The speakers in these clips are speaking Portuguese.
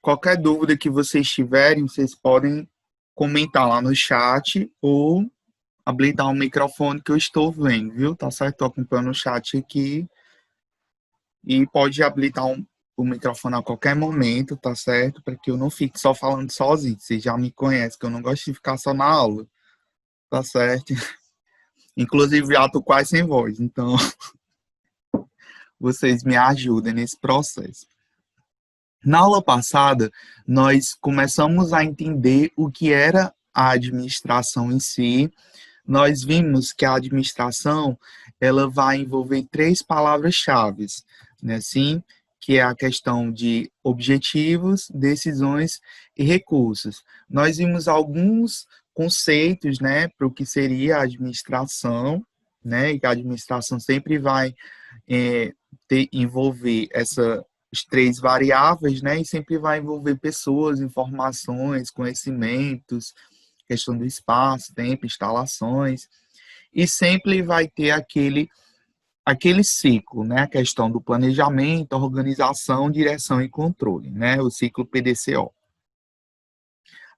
Qualquer dúvida que vocês tiverem, vocês podem comentar lá no chat ou habilitar o microfone que eu estou vendo, viu? Tá certo? Estou acompanhando o chat aqui e pode habilitar o microfone a qualquer momento, tá certo? Para que eu não fique só falando sozinho. Vocês já me conhecem, que eu não gosto de ficar só na aula, tá certo? Inclusive, já tô quase sem voz, então vocês me ajudem nesse processo. Na aula passada, nós começamos a entender o que era a administração em si. Nós vimos que a administração ela vai envolver três palavras-chave, né? Assim, que é a questão de objetivos, decisões e recursos. Nós vimos alguns conceitos, né, para o que seria a administração, né? E que a administração sempre vai envolver essas três variáveis, né? E sempre vai envolver pessoas, informações, conhecimentos, questão do espaço, tempo, instalações, e sempre vai ter aquele ciclo, né? A questão do planejamento, organização, direção e controle, né? O ciclo PDCO.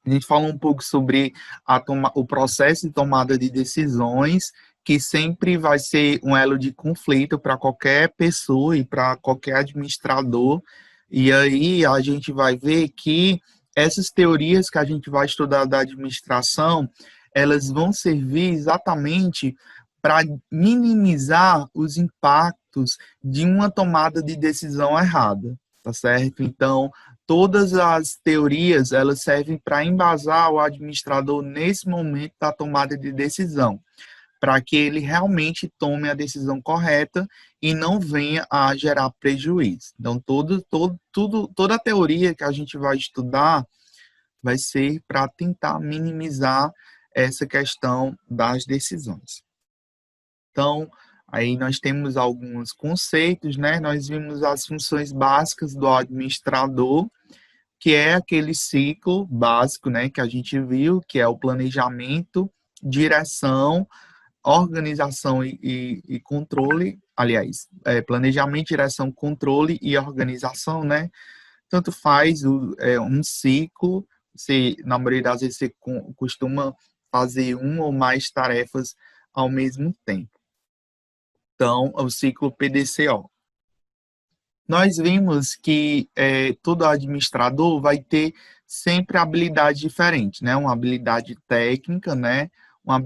A gente fala um pouco sobre o processo de tomada de decisões, que sempre vai ser um elo de conflito para qualquer pessoa e para qualquer administrador. E aí a gente vai ver que essas teorias que a gente vai estudar da administração, elas vão servir exatamente para minimizar os impactos de uma tomada de decisão errada, tá certo? Então, todas as teorias elas servem para embasar o administrador nesse momento da tomada de decisão, para que ele realmente tome a decisão correta e não venha a gerar prejuízo. Então, toda a teoria que a gente vai estudar vai ser para tentar minimizar essa questão das decisões. Então, aí nós temos alguns conceitos, né? Nós vimos as funções básicas do administrador, que é aquele ciclo básico, né, que a gente viu, que é o planejamento, direção, organização e controle, aliás, planejamento, direção, controle e organização, né, tanto faz um ciclo, na maioria das vezes você costuma fazer uma ou mais tarefas ao mesmo tempo. Então, é o ciclo PDCO. Nós vimos que todo administrador vai ter sempre habilidade diferente, né? Uma habilidade técnica, né? Uma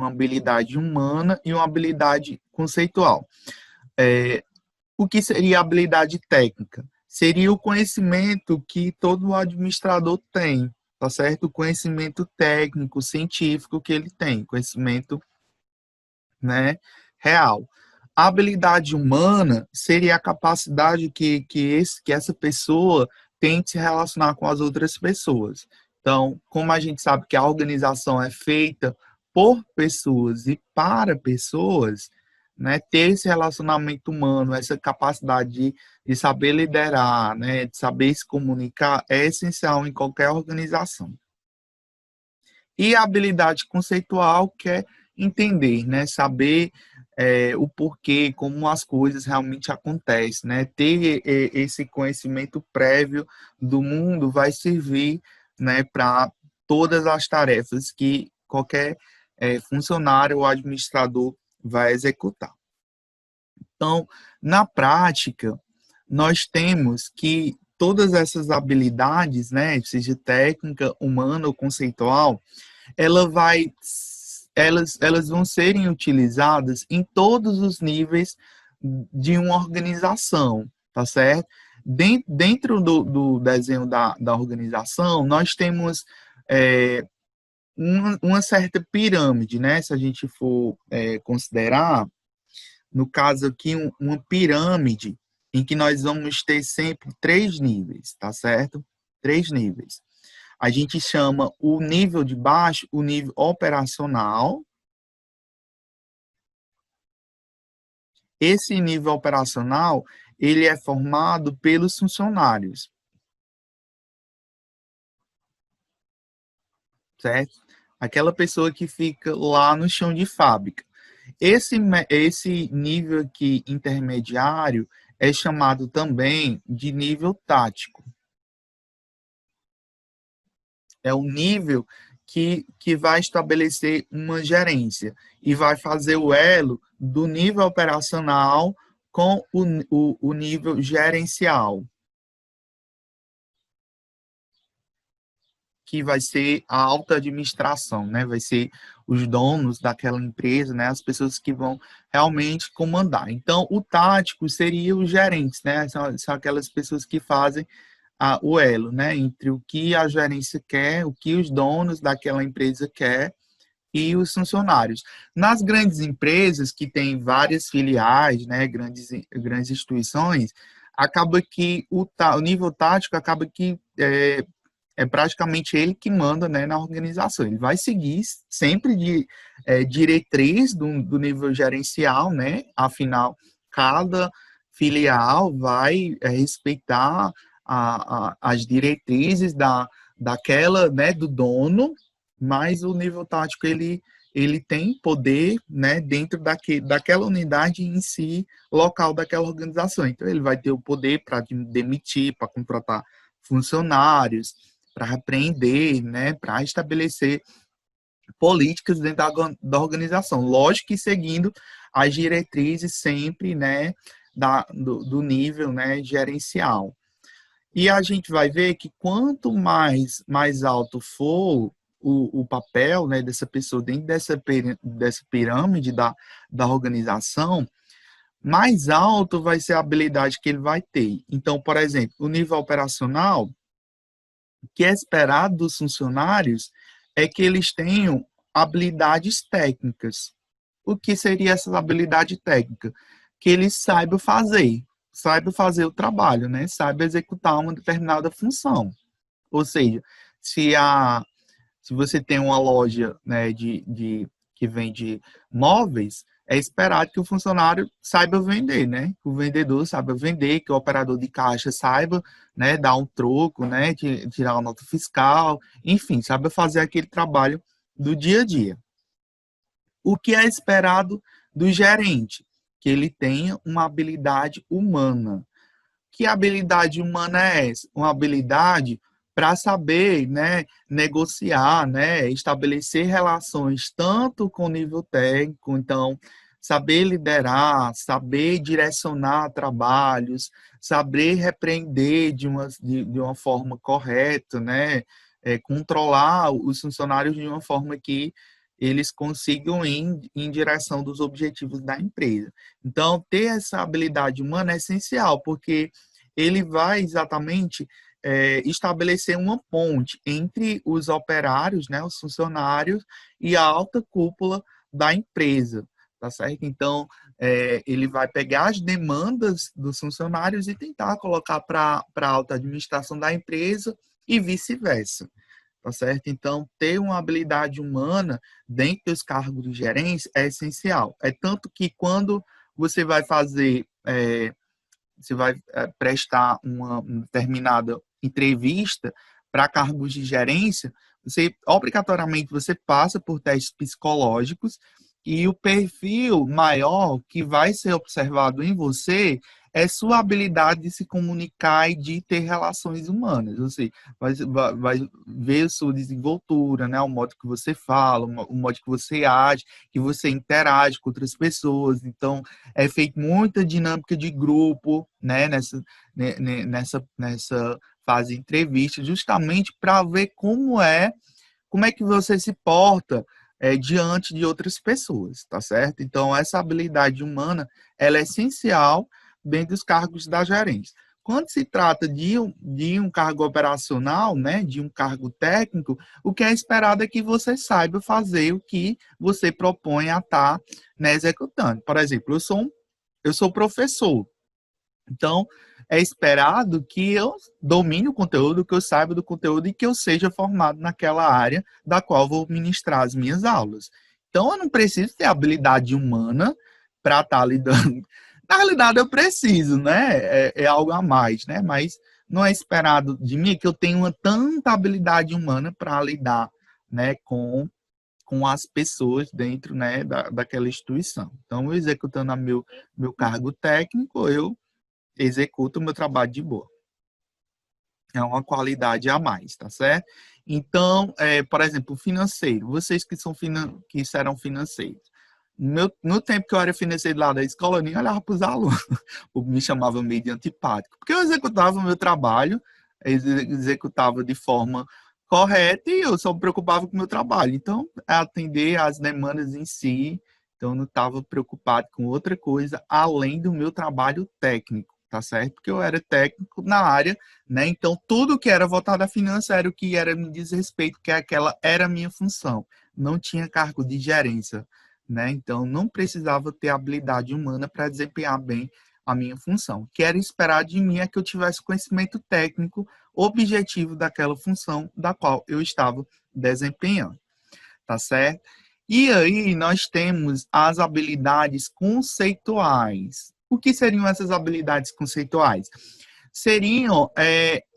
habilidade humana e uma habilidade conceitual. O que seria habilidade técnica? Seria o conhecimento que todo administrador tem, tá certo? O conhecimento técnico, científico que ele tem, conhecimento, né, real. A habilidade humana seria a capacidade que essa pessoa tem de se relacionar com as outras pessoas. Então, como a gente sabe que a organização é feita por pessoas e para pessoas, né, ter esse relacionamento humano, essa capacidade de saber liderar, né, de saber se comunicar, é essencial em qualquer organização. E a habilidade conceitual, que é entender, né, saber o porquê, como as coisas realmente acontecem, né? Ter esse conhecimento prévio do mundo vai servir, né, para todas as tarefas que qualquer funcionário ou administrador vai executar. Então, na prática, nós temos que todas essas habilidades, né, seja técnica, humana ou conceitual, elas vão serem utilizadas em todos os níveis de uma organização, tá certo? Dentro do desenho da organização, nós temos uma certa pirâmide, né? Se a gente for considerar, no caso aqui, uma pirâmide em que nós vamos ter sempre três níveis, tá certo? Três níveis. A gente chama o nível de baixo o nível operacional. Esse nível operacional, ele é formado pelos funcionários, certo? Aquela pessoa que fica lá no chão de fábrica. Esse nível aqui intermediário é chamado também de nível tático. é o nível que vai estabelecer uma gerência e vai fazer o elo do nível operacional com o nível gerencial, que vai ser a alta administração, né? Vai ser os donos daquela empresa, né? As pessoas que vão realmente comandar. Então, o tático seria os gerentes, né? São aquelas pessoas que fazem o elo, né? Entre o que a gerência quer, o que os donos daquela empresa quer e os funcionários. Nas grandes empresas que têm várias filiais, né? Grandes instituições, acaba que o nível tático acaba que é praticamente ele que manda, né, na organização. Ele vai seguir sempre diretriz do nível gerencial, né? Afinal, cada filial vai respeitar as diretrizes daquela, né, do dono, mas o nível tático ele tem poder, né, dentro daquela unidade em si, local daquela organização. Então, ele vai ter o poder para demitir, para contratar funcionários, para repreender, né, para estabelecer políticas dentro da organização. Lógico que seguindo as diretrizes sempre, né, do nível, né, gerencial. E a gente vai ver que quanto mais alto for o papel, né, dessa pessoa dentro dessa pirâmide da organização, mais alto vai ser a habilidade que ele vai ter. Então, por exemplo, o nível operacional, o que é esperado dos funcionários é que eles tenham habilidades técnicas. O que seria essa habilidade técnica? Que eles saibam fazer o trabalho, né? Saibam executar uma determinada função. Ou seja, se, se você tem uma loja, né, que vende móveis, é esperado que o funcionário saiba vender, né? Que o vendedor saiba vender, que o operador de caixa saiba, né, dar um troco, né, tirar uma nota fiscal, enfim, saiba fazer aquele trabalho do dia a dia. O que é esperado do gerente? Que ele tenha uma habilidade humana. Que habilidade humana é essa? Uma habilidade para saber, né, negociar, né, estabelecer relações tanto com nível técnico, então saber liderar, saber direcionar trabalhos, saber repreender de uma forma correta, né, controlar os funcionários de uma forma que eles consigam ir em direção dos objetivos da empresa. Então, ter essa habilidade humana é essencial, porque ele vai exatamente estabelecer uma ponte entre os operários, né, os funcionários, e a alta cúpula da empresa, tá certo? Então, ele vai pegar as demandas dos funcionários e tentar colocar para a alta administração da empresa e vice-versa, tá certo? Então, ter uma habilidade humana dentro dos cargos de gerência é essencial. É tanto que quando você vai fazer você vai prestar uma determinada entrevista para cargos de gerência, você obrigatoriamente você passa por testes psicológicos e o perfil maior que vai ser observado em você é sua habilidade de se comunicar e de ter relações humanas. Ou seja, vai ver sua desenvoltura, né? O modo que você fala, o modo que você age, que você interage com outras pessoas. Então, é feito muita dinâmica de grupo, né? Nessa fase de entrevista, justamente para ver como é que você se porta diante de outras pessoas, tá certo? Então, essa habilidade humana, ela é essencial dentro dos cargos da gerência. Quando se trata de um cargo operacional, né, de um cargo técnico, o que é esperado é que você saiba fazer o que você propõe a estar, né, executando. Por exemplo, eu sou professor, então, é esperado que eu domine o conteúdo, que eu saiba do conteúdo e que eu seja formado naquela área da qual vou ministrar as minhas aulas. Então, eu não preciso ter habilidade humana para estar lidando. Na realidade, eu preciso, né? É algo a mais, né? Mas não é esperado de mim que eu tenha uma tanta habilidade humana para lidar, né, com as pessoas dentro, né, daquela instituição. Então, eu executando meu cargo técnico, eu executo o meu trabalho de boa. É uma qualidade a mais, tá certo? Então, por exemplo, financeiro, vocês que serão financeiros. No tempo que eu era financeiro lá da escola, eu nem olhava para os alunos, me chamava meio de antipático, porque eu executava o meu trabalho, executava de forma correta e eu só me preocupava com o meu trabalho. Então, atender às demandas em si, então eu não estava preocupado com outra coisa além do meu trabalho técnico, tá certo? Porque eu era técnico na área, né? Então, tudo que era voltado à finança era o que era me diz respeito, que aquela era a minha função. Não tinha cargo de gerência, né? Então, não precisava ter habilidade humana para desempenhar bem a minha função. O que era esperado de mim é que eu tivesse conhecimento técnico objetivo daquela função da qual eu estava desempenhando, tá certo? E aí nós temos as habilidades conceituais. O que seriam essas habilidades conceituais? Seriam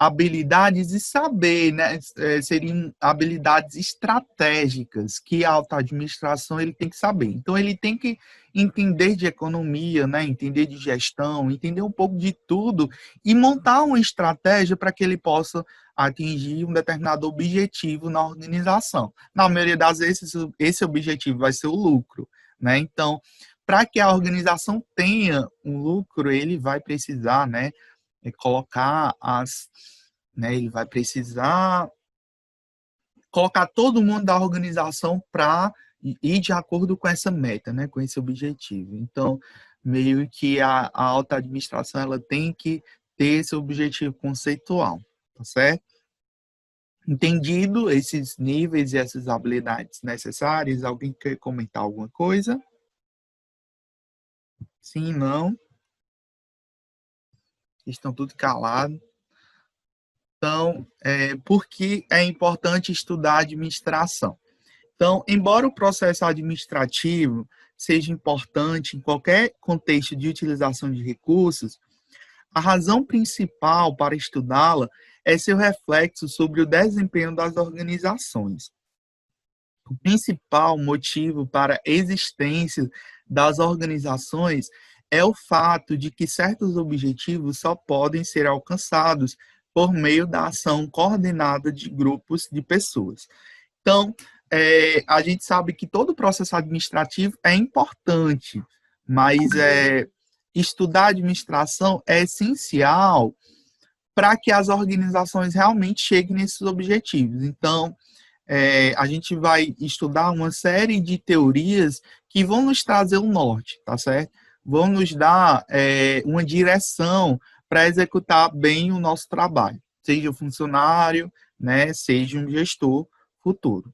habilidades de saber, né? Seriam habilidades estratégicas que a alta administração ele tem que saber. Então, ele tem que entender de economia, né? Entender de gestão, entender um pouco de tudo e montar uma estratégia para que ele possa atingir um determinado objetivo na organização. Na maioria das vezes, esse objetivo vai ser o lucro, né? Então, para que a organização tenha um lucro, ele vai precisar, né? Colocar né, ele vai precisar colocar todo mundo da organização para ir de acordo com essa meta, né, com esse objetivo. Então, meio que a alta administração ela tem que ter esse objetivo conceitual, tá certo? Entendido esses níveis e essas habilidades necessárias, alguém quer comentar alguma coisa? Sim, não? Estão tudo calados. Então, por que é importante estudar administração? Então, embora o processo administrativo seja importante em qualquer contexto de utilização de recursos, a razão principal para estudá-la é seu reflexo sobre o desempenho das organizações. O principal motivo para a existência das organizações é o fato de que certos objetivos só podem ser alcançados por meio da ação coordenada de grupos de pessoas. Então, a gente sabe que todo o processo administrativo é importante, mas estudar administração é essencial para que as organizações realmente cheguem nesses objetivos. Então, a gente vai estudar uma série de teorias que vão nos trazer o norte, tá certo? Vão nos dar uma direção para executar bem o nosso trabalho, seja funcionário, né, seja um gestor futuro.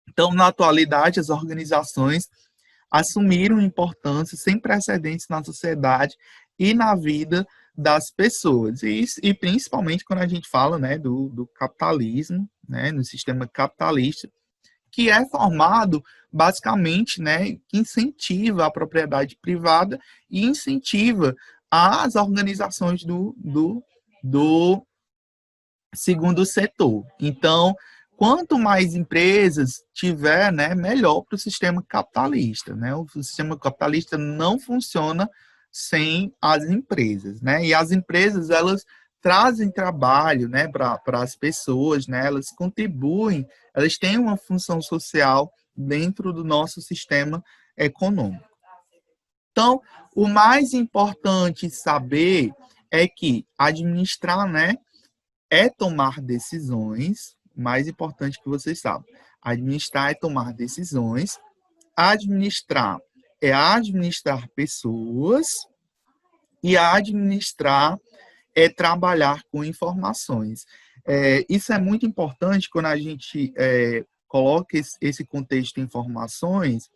Então, na atualidade, as organizações assumiram importância sem precedentes na sociedade e na vida das pessoas. E principalmente quando a gente fala, né, do capitalismo, né, no sistema capitalista, que é formado basicamente, né, que incentiva a propriedade privada e incentiva as organizações do segundo setor. Então, quanto mais empresas tiver, né, melhor para o sistema capitalista, né? O sistema capitalista não funciona sem as empresas, né? E as empresas, elas trazem trabalho, né, para as pessoas, né? Elas contribuem, elas têm uma função social dentro do nosso sistema econômico. Então, o mais importante saber é que administrar, né, é tomar decisões, mais importante que vocês sabem. Administrar é tomar decisões, administrar é administrar pessoas e administrar é trabalhar com informações. Isso é muito importante quando a gente coloca esse contexto de informações,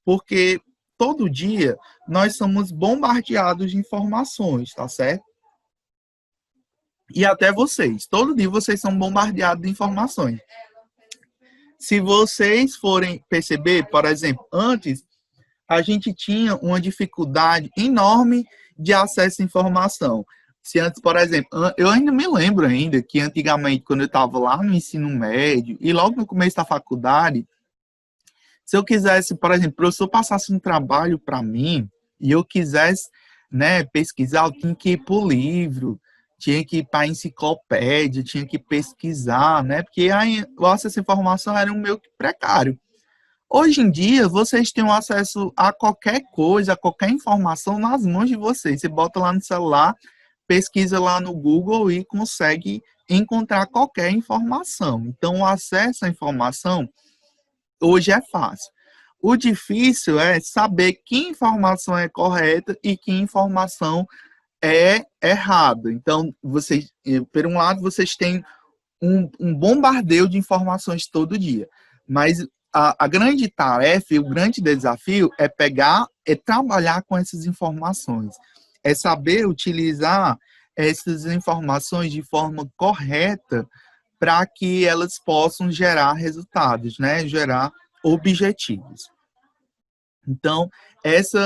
porque todo dia nós somos bombardeados de informações, tá certo? E até vocês. Todo dia vocês são bombardeados de informações. Se vocês forem perceber, por exemplo, antes a gente tinha uma dificuldade enorme de acesso à informação. Se antes, por exemplo, eu ainda me lembro ainda que antigamente, quando eu estava lá no ensino médio e logo no começo da faculdade, se eu quisesse, por exemplo, o professor passasse um trabalho para mim e eu quisesse, né, pesquisar, eu tinha que ir para o livro, tinha que ir para a enciclopédia, tinha que pesquisar, né? Porque o acesso à informação era um meio que precário. Hoje em dia, vocês têm acesso a qualquer coisa, a qualquer informação nas mãos de vocês. Você bota lá no celular, pesquisa lá no Google e consegue encontrar qualquer informação. Então, o acesso à informação hoje é fácil. O difícil é saber que informação é correta e que informação é errada. Então, vocês, por um lado, vocês têm um bombardeio de informações todo dia, mas a grande tarefa e o grande desafio é trabalhar com essas informações, é saber utilizar essas informações de forma correta para que elas possam gerar resultados, né? Gerar objetivos. Então, esse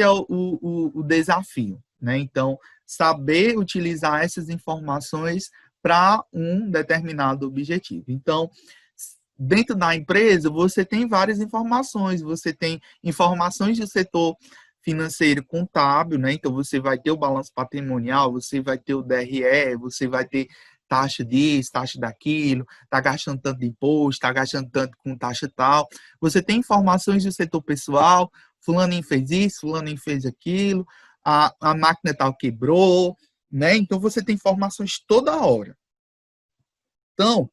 é o desafio, né? Então, saber utilizar essas informações para um determinado objetivo. Então, dentro da empresa, você tem várias informações, você tem informações do setor financeiro contábil, né? Então, você vai ter o balanço patrimonial, você vai ter o DRE, você vai ter taxa disso, taxa daquilo, está gastando tanto de imposto, está gastando tanto com taxa tal. Você tem informações do setor pessoal, fulano fez isso, fulano fez aquilo, a máquina tal quebrou, né? Então, você tem informações toda hora. Então,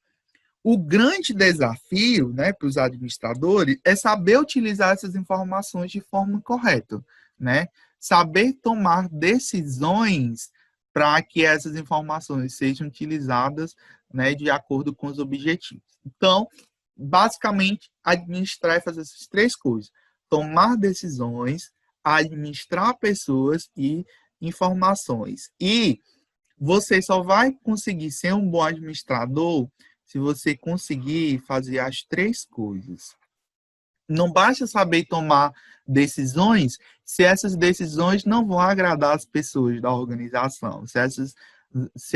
o grande desafio, né, para os administradores é saber utilizar essas informações de forma correta, né? Saber tomar decisões para que essas informações sejam utilizadas, né, de acordo com os objetivos. Então, basicamente, administrar e fazer essas três coisas: tomar decisões, administrar pessoas e informações. E você só vai conseguir ser um bom administrador se você conseguir fazer as três coisas. Não basta saber tomar decisões se essas decisões não vão agradar as pessoas da organização, se,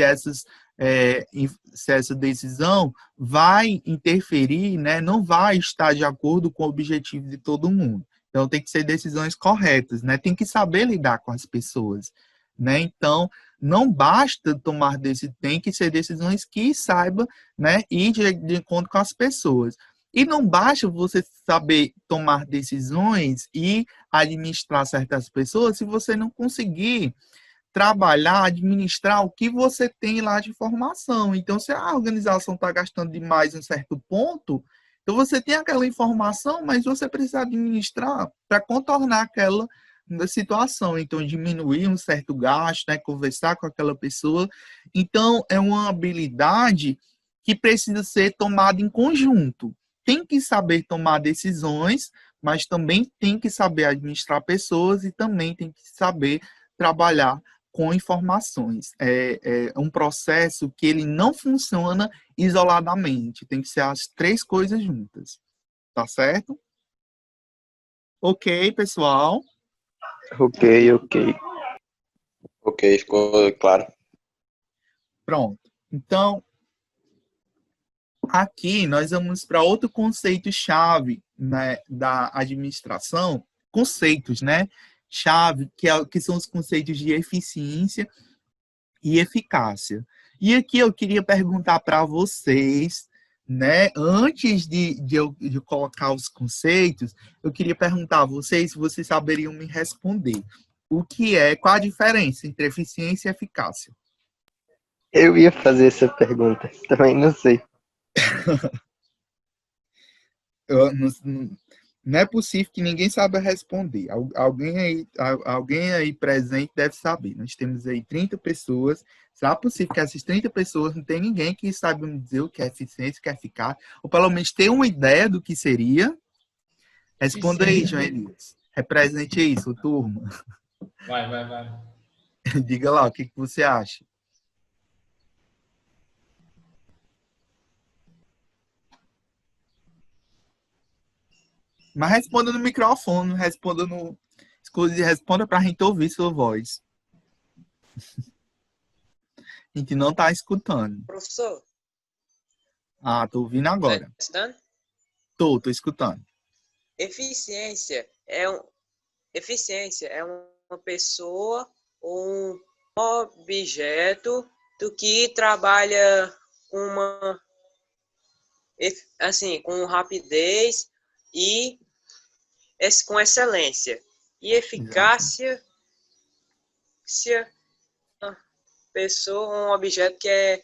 essas, é, se essa decisão vai interferir, né, não vai estar de acordo com o objetivo de todo mundo. Então, tem que ser decisões corretas, né? Tem que saber lidar com as pessoas, né? Então, não basta tomar decisões, tem que ser decisões que saiba, né, ir de encontro com as pessoas. E não basta você saber tomar decisões e administrar certas pessoas se você não conseguir trabalhar, administrar o que você tem lá de informação. Então, se a organização está gastando demais em certo ponto, então você tem aquela informação, mas você precisa administrar para contornar aquela situação. Então, diminuir um certo gasto, né, conversar com aquela pessoa. Então, é uma habilidade que precisa ser tomada em conjunto. Tem que saber tomar decisões, mas também tem que saber administrar pessoas e também tem que saber trabalhar com informações. É um processo que ele não funciona isoladamente. Tem que ser as três coisas juntas. Tá certo? Ok, pessoal. Ok, ok. Ok, ficou claro. Pronto. Então, aqui nós vamos para outro conceito-chave, né, da administração. Conceitos, né? Chave, que são os conceitos de eficiência e eficácia. E aqui eu queria perguntar para vocês, né, antes de colocar os conceitos, eu queria perguntar a vocês se vocês saberiam me responder. Qual a diferença entre eficiência e eficácia? Eu ia fazer essa pergunta, também não sei. Não é possível que ninguém saiba responder. Alguém aí presente deve saber. Nós temos aí 30 pessoas. Será possível que essas 30 pessoas não tem ninguém que saiba me dizer o que é eficiência, o que é eficácia? Ou pelo menos ter uma ideia do que seria? Responda aí, João Elias. Represente isso, turma. Vai. Diga lá, o que você acha? Mas responda no microfone, responda para a gente ouvir sua voz. A gente não está escutando. Professor, Tô ouvindo agora. tá escutando? Tô escutando. Eficiência é uma pessoa ou objeto do que trabalha com com rapidez e com excelência. E Exato. eficácia, um objeto que é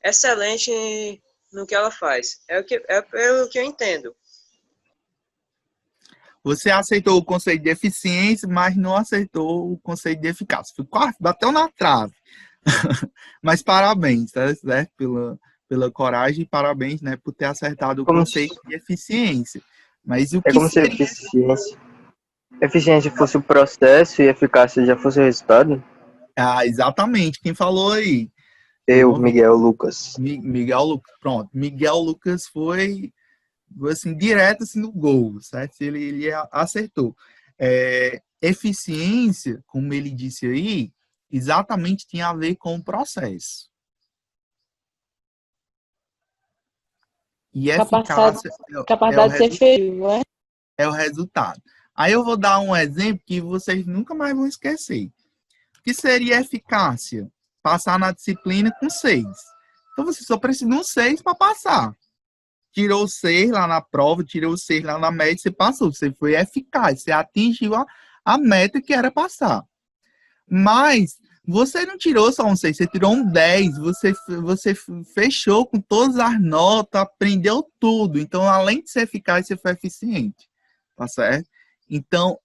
excelente no que ela faz. É pelo que eu entendo. Você aceitou o conceito de eficiência, mas não aceitou o conceito de eficácia. Foi quase, bateu na trave. Mas parabéns, tá certo? Pela coragem e parabéns, né, por ter acertado o Como conceito de eficiência. Mas o é que como se seria? eficiência fosse o processo e eficácia já fosse o resultado? Ah, exatamente. Quem falou aí? Eu Eu, não vi. Miguel Lucas. Miguel Lucas. Pronto. Miguel Lucas foi assim, direto assim, no gol, certo? Ele acertou. Eficiência, como ele disse aí, exatamente tinha a ver com o processo. E eficácia é o Capacidade de ser efetivo, né? é o resultado. Aí eu vou dar um exemplo que vocês nunca mais vão esquecer. O que seria eficácia? Passar na disciplina com 6. Então você só precisa de um 6 para passar. Tirou 6 lá na prova, tirou 6 lá na média, você passou. Você foi eficaz, você atingiu a meta que era passar. Mas você não tirou só um 6, você tirou um 10, você fechou com todas as notas, aprendeu tudo. Então, além de ser eficaz, você foi eficiente. Tá certo? Então,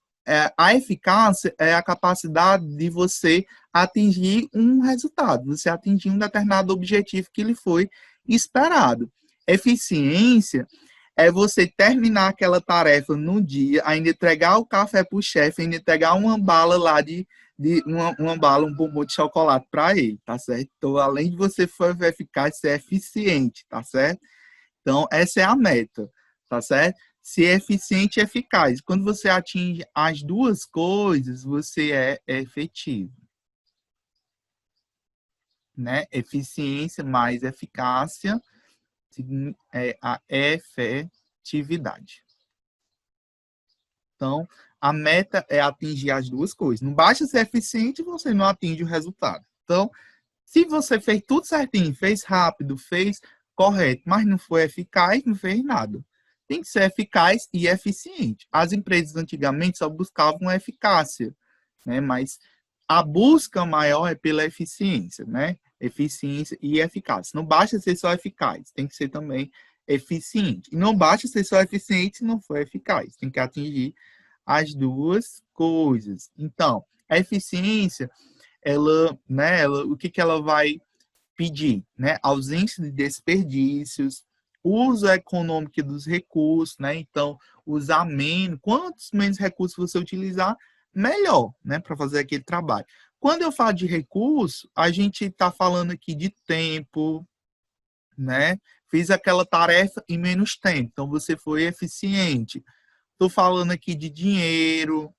a eficácia é a capacidade de você atingir um resultado, você atingir um determinado objetivo que lhe foi esperado. Eficiência é você terminar aquela tarefa no dia, ainda entregar o café para o chefe, ainda entregar uma bala lá uma bala, um bombom de chocolate para ele, tá certo? Então, além de você for eficaz, você é eficiente, tá certo? Então, essa é a meta, tá certo? Ser eficiente e eficaz. Quando você atinge as duas coisas, você é efetivo. Né? Eficiência mais eficácia é a efetividade. Então, a meta é atingir as duas coisas. Não basta ser eficiente, você não atinge o resultado. Então, se você fez tudo certinho, fez rápido, fez correto, mas não foi eficaz, não fez nada. Tem que ser eficaz e eficiente. As empresas antigamente só buscavam eficácia, né? Mas a busca maior é pela eficiência, né? Eficiência e eficácia. Não basta ser só eficaz, tem que ser também eficiente. E não basta ser só eficiente se não for eficaz. Tem que atingir as duas coisas. Então, a eficiência, o que ela vai pedir, né? Ausência de desperdícios, uso econômico dos recursos, né? Então, usar menos, quantos menos recursos você utilizar, melhor, né? Para fazer aquele trabalho. Quando eu falo de recurso, a gente está falando aqui de tempo, né? Fiz aquela tarefa em menos tempo, então você foi eficiente. Estou falando aqui de dinheiro,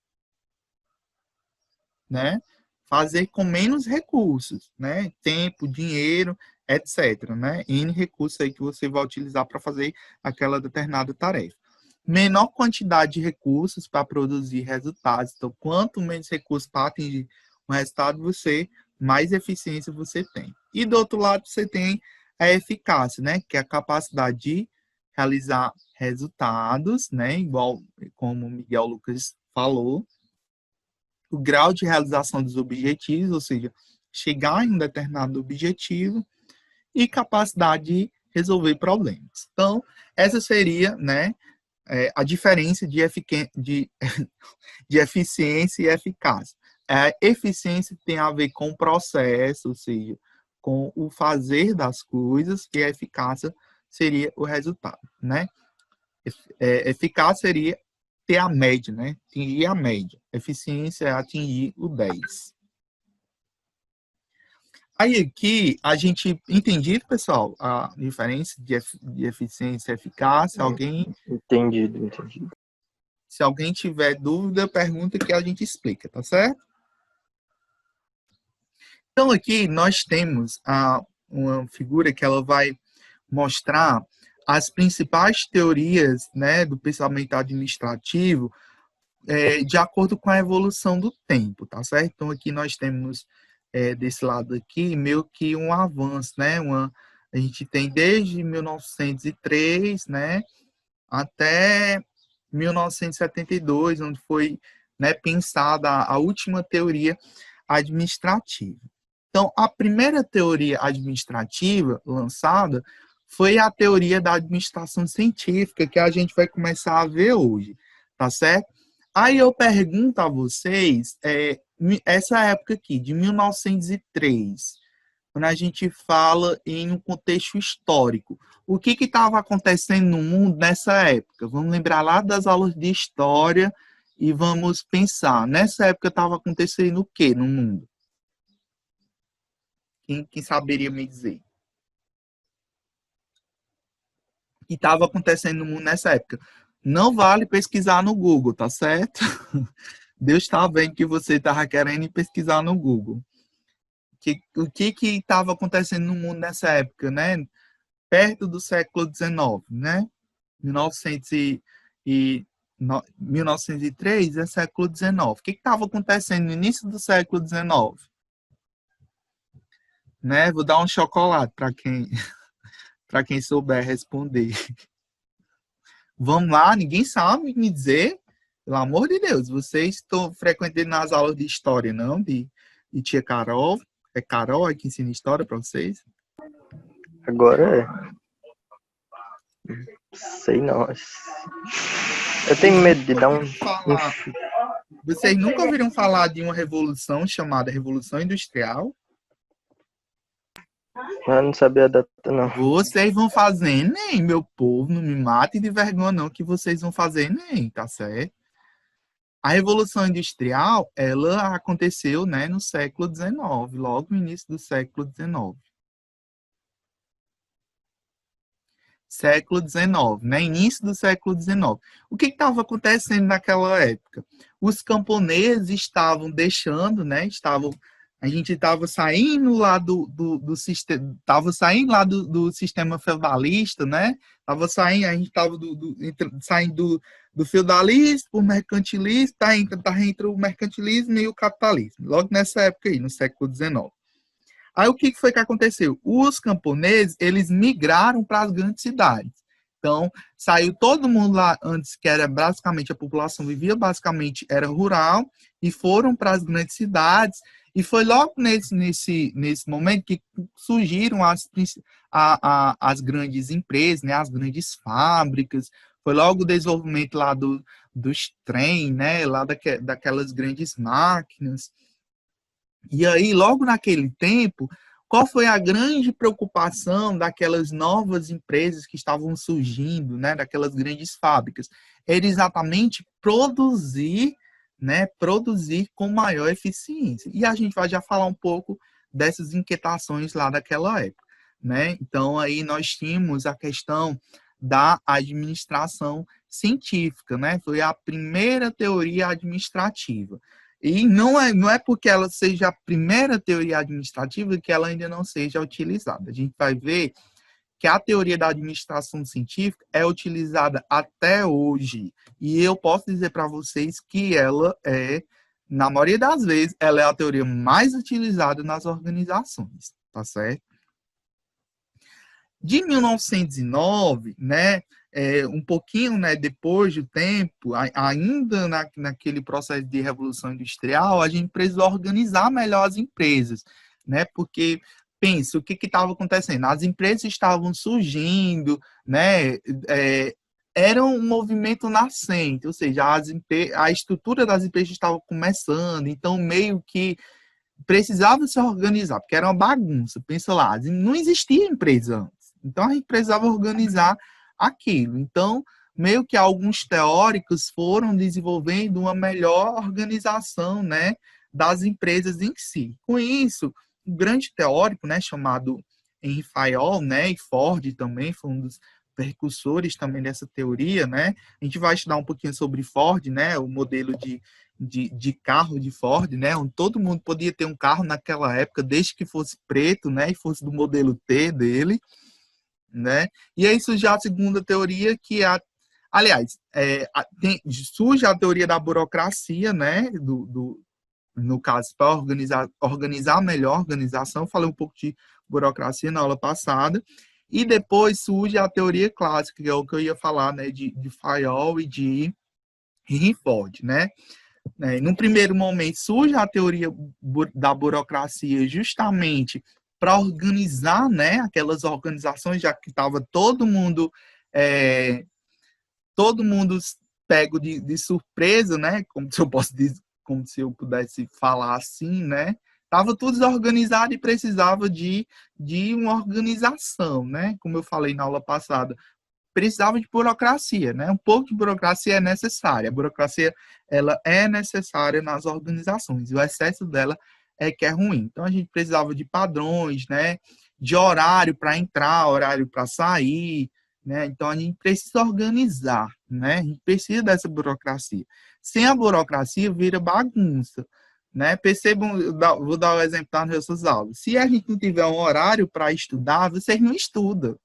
né? Fazer com menos recursos, né? Tempo, dinheiro, etc, né? N recursos aí que você vai utilizar para fazer aquela determinada tarefa. Menor quantidade de recursos para produzir resultados. Então, quanto menos recursos para atingir um resultado, mais eficiência você tem. E do outro lado, você tem a eficácia, né? Que é a capacidade de realizar resultados, né? Igual como o Miguel Lucas falou, o grau de realização dos objetivos, ou seja, chegar em um determinado objetivo e capacidade de resolver problemas. Então, essa seria, né, a diferença de eficiência e eficácia. A eficiência tem a ver com o processo, ou seja, com o fazer das coisas, e a eficácia seria o resultado, né? Eficácia seria ter a média, né? Atingir a média. Eficiência é atingir o 10. Aí aqui, a gente entendido, pessoal, a diferença de eficiência e eficácia. Entendido. Se alguém tiver dúvida, pergunta que a gente explica, tá certo? Então aqui nós temos uma figura que ela vai mostrar as principais teorias, né, do pensamento administrativo, de acordo com a evolução do tempo, tá certo? Então, aqui nós temos desse lado aqui, meio que um avanço, né? A gente tem desde 1903, né, até 1972, onde foi, né, pensada a última teoria administrativa. Então, a primeira teoria administrativa lançada foi a teoria da administração científica, que a gente vai começar a ver hoje, tá certo? Aí eu pergunto a vocês, essa época aqui, de 1903, quando a gente fala em um contexto histórico, o que estava acontecendo no mundo nessa época? Vamos lembrar lá das aulas de história e vamos pensar, nessa época estava acontecendo o que no mundo? Quem saberia me dizer? O que estava acontecendo no mundo nessa época? Não vale pesquisar no Google, tá certo? Deus está vendo que você estava querendo pesquisar no Google. O que estava acontecendo no mundo nessa época, né? Perto do século XIX, né? 1903 é século XIX. O que estava acontecendo no início do século XIX? Né? Vou dar um chocolate para para quem souber responder. Vamos lá, ninguém sabe me dizer? Pelo amor de Deus, vocês estão frequentando nas aulas de história, não? De tia Carol? É Carol que ensina história para vocês? Agora sei não. Eu tenho medo de dar um. Vocês nunca ouviram falar de uma revolução chamada Revolução Industrial? Eu não sabia a data, não. Vocês vão fazer Enem, meu povo. Não me matem de vergonha, não, que vocês vão fazer Enem, tá certo? A Revolução Industrial, ela aconteceu, né, no século XIX, logo no início do século XIX. Século XIX, né? Início do século XIX. O que estava acontecendo naquela época? Os camponeses estavam deixando, né? A gente estava saindo lá do sistema, estava saindo lá do sistema feudalista, né? A gente estava saindo do feudalismo para o mercantilismo, tá entre o mercantilismo e o capitalismo. Logo nessa época aí, no século XIX. Aí o que foi que aconteceu? Os camponeses, eles migraram para as grandes cidades. Então, saiu todo mundo lá antes, que era basicamente, a população vivia basicamente, era rural, e foram para as grandes cidades, e foi logo nesse momento que surgiram as grandes empresas, né, as grandes fábricas, foi logo o desenvolvimento lá dos trens, né, lá daquelas grandes máquinas. E aí, logo naquele tempo, qual foi a grande preocupação daquelas novas empresas que estavam surgindo, né, daquelas grandes fábricas? Era exatamente produzir, né, produzir com maior eficiência. E a gente vai já falar um pouco dessas inquietações lá daquela época, né? Então, aí nós tínhamos a questão da administração científica, né? Foi a primeira teoria administrativa. E não é porque ela seja a primeira teoria administrativa que ela ainda não seja utilizada. A gente vai ver que a teoria da administração científica é utilizada até hoje. E eu posso dizer para vocês que ela na maioria das vezes, ela é a teoria mais utilizada nas organizações, tá certo? De 1909, né, um pouquinho, né, depois do tempo, ainda naquele processo de revolução industrial, a gente precisou organizar melhor as empresas, né, porque, pensa, o que estava acontecendo? As empresas estavam surgindo, né, era um movimento nascente, ou seja, a estrutura das empresas estava começando, então meio que precisava se organizar, porque era uma bagunça, pensa lá, não existia empresa antes. Então, a gente precisava organizar aquilo. Então, meio que alguns teóricos foram desenvolvendo uma melhor organização, né, das empresas em si. Com isso, um grande teórico, né, chamado Henry Fayol, né, e Ford também foi um dos precursores também dessa teoria, né? A gente vai estudar um pouquinho sobre Ford, né, o modelo de carro de Ford, né, onde todo mundo podia ter um carro naquela época, desde que fosse preto, né, e fosse do modelo T dele, né? E aí surge a segunda teoria, que é aliás, surge a teoria da burocracia, né, no caso, para organizar melhor a organização. Falei um pouco de burocracia na aula passada. E depois surge a teoria clássica, que é o que eu ia falar, né, de Fayol e de Rinford, né? No primeiro momento surge a teoria da burocracia justamente para organizar, né, aquelas organizações, já que estava todo mundo pego de surpresa, né, como se eu pudesse falar assim, né? Estava tudo desorganizado e precisava de uma organização, né? Como eu falei na aula passada, precisava de burocracia, né? Um pouco de burocracia é necessária. A burocracia, ela é necessária nas organizações. O excesso dela é que é ruim. Então, a gente precisava de padrões, né? De horário para entrar, horário para sair, né? Então, a gente precisa organizar, né? A gente precisa dessa burocracia. Sem a burocracia, vira bagunça, né? Percebam, vou dar o exemplo das nossas aulas. Se a gente não tiver um horário para estudar, vocês não estudam.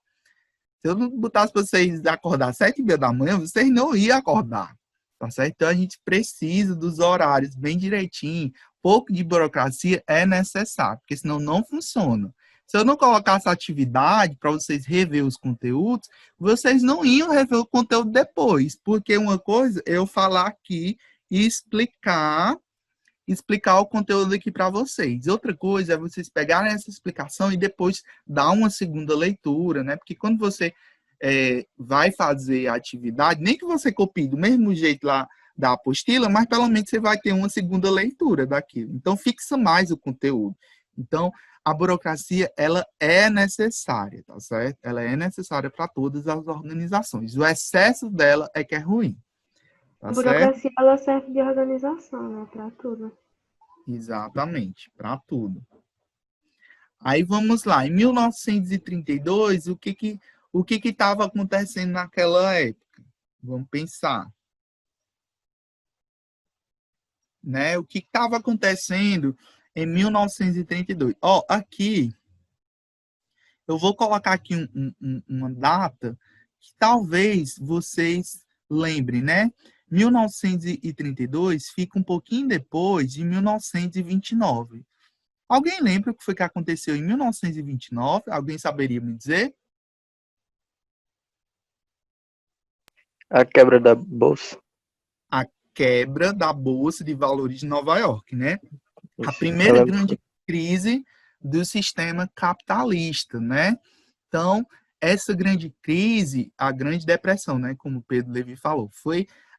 Se eu não botasse para vocês acordar às 7h30 da manhã, vocês não iam acordar, tá certo? Então, a gente precisa dos horários bem direitinho. Pouco de burocracia é necessário, porque senão não funciona. Se eu não colocasse atividade para vocês rever os conteúdos, vocês não iam rever o conteúdo depois, porque uma coisa é eu falar aqui e explicar o conteúdo aqui para vocês. Outra coisa é vocês pegarem essa explicação e depois dar uma segunda leitura, né? Porque quando você vai fazer a atividade, nem que você copie do mesmo jeito lá da apostila, mas pelo menos você vai ter uma segunda leitura daquilo. Então, fixa mais o conteúdo. Então, a burocracia, ela é necessária, tá certo? Ela é necessária para todas as organizações. O excesso dela é que é ruim. Tá A burocracia, certo? ela serve de organização, né? Para tudo. Exatamente, para tudo. Aí vamos lá, em 1932, o que estava acontecendo naquela época? Vamos pensar. Né? O que estava acontecendo em 1932? Ó, aqui, eu vou colocar aqui uma data que talvez vocês lembrem, né? 1932 fica um pouquinho depois de 1929. Alguém lembra o que foi que aconteceu em 1929? Alguém saberia me dizer? A quebra da bolsa. A quebra da Bolsa de Valores de Nova York, né? A Isso. primeira Ela grande crise do sistema capitalista, né? Então, essa grande crise, a Grande Depressão, né, como o Pedro Levi falou,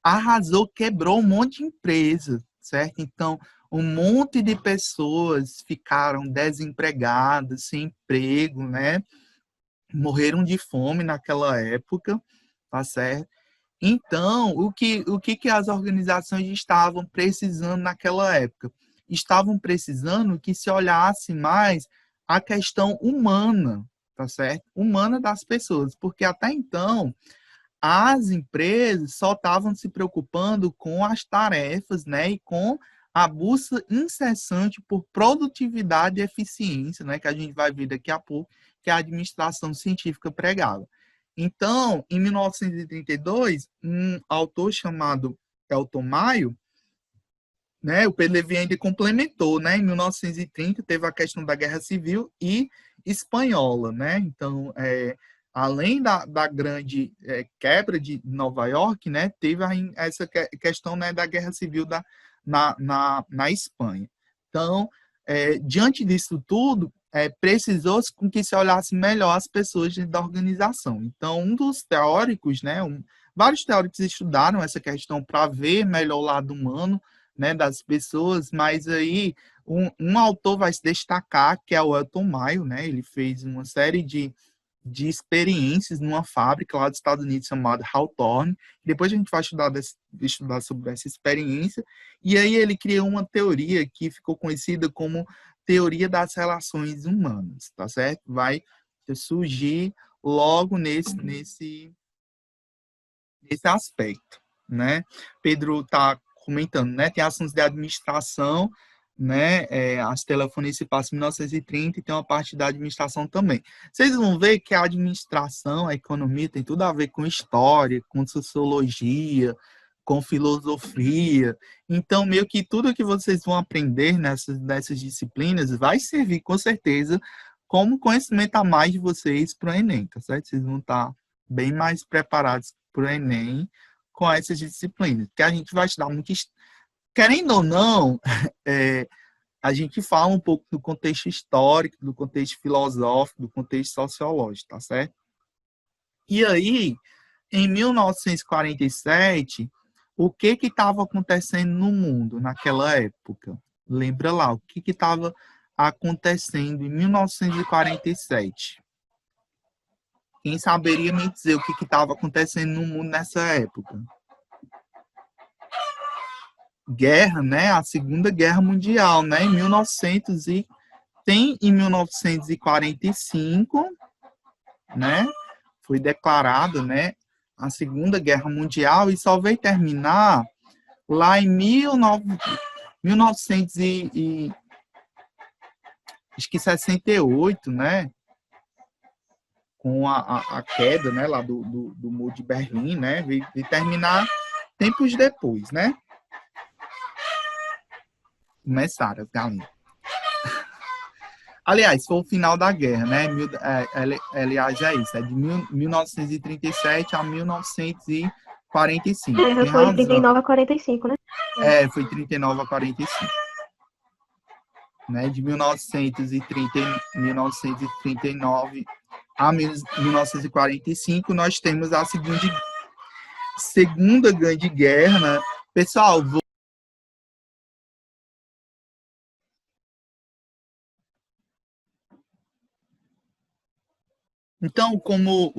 arrasou, quebrou um monte de empresa, certo? Então, um monte de pessoas ficaram desempregadas, sem emprego, né? Morreram de fome naquela época, tá certo? Então, o que as organizações estavam precisando naquela época? Estavam precisando que se olhasse mais a questão humana, tá certo? Humana das pessoas, porque até então as empresas só estavam se preocupando com as tarefas, né, e com a busca incessante por produtividade e eficiência, né, que a gente vai ver daqui a pouco, que a administração científica pregava. Então, em 1932, um autor chamado Elton Maio, né, o Pedro Levi ainda complementou, né, em 1930 teve a questão da Guerra Civil e Espanhola, né, então, além da grande quebra de Nova York, né, teve essa questão, né, da Guerra Civil na Espanha. Então, diante disso tudo, precisou-se com que se olhasse melhor as pessoas dentro da organização. Então, um dos teóricos, né, vários teóricos estudaram essa questão para ver melhor o lado humano, né, das pessoas, mas aí um autor vai se destacar, que é o Elton Maio, né, ele fez uma série de experiências numa fábrica lá dos Estados Unidos chamada Hawthorne. Depois a gente vai estudar sobre essa experiência. E aí ele criou uma teoria que ficou conhecida como teoria das relações humanas, tá certo? Vai surgir logo nesse aspecto, né? Pedro está comentando, né? Tem assuntos de administração, né? As telefonias se passam em 1930 e tem uma parte da administração também. Vocês vão ver que a administração, a economia tem tudo a ver com história, com sociologia, com filosofia. Então, meio que tudo que vocês vão aprender nessas disciplinas vai servir, com certeza, como conhecimento a mais de vocês para o Enem, tá certo? Vocês vão estar bem mais preparados para o Enem com essas disciplinas, porque a gente vai estudar muito, querendo ou não, a gente fala um pouco do contexto histórico, do contexto filosófico, do contexto sociológico, tá certo? E aí, em 1947, o que estava acontecendo no mundo naquela época? Lembra lá, o que estava acontecendo em 1947? Quem saberia me dizer o que estava acontecendo no mundo nessa época? Guerra, né? A Segunda Guerra Mundial, né? Em 1945, né? Foi declarada, né? A Segunda Guerra Mundial e só veio terminar lá em 1968, né? Com a queda, né? Lá do Muro de Berlim, né? Veio terminar tempos depois, né? Começaram as galinhas. Aliás, foi o final da guerra, né? Aliás, é isso. É de 1937 a 1945. A guerra foi de 39 a 45, né? Foi 39 a 45. Né? De 1939 a 1945, nós temos a Segunda Grande Guerra, né? Pessoal, então, como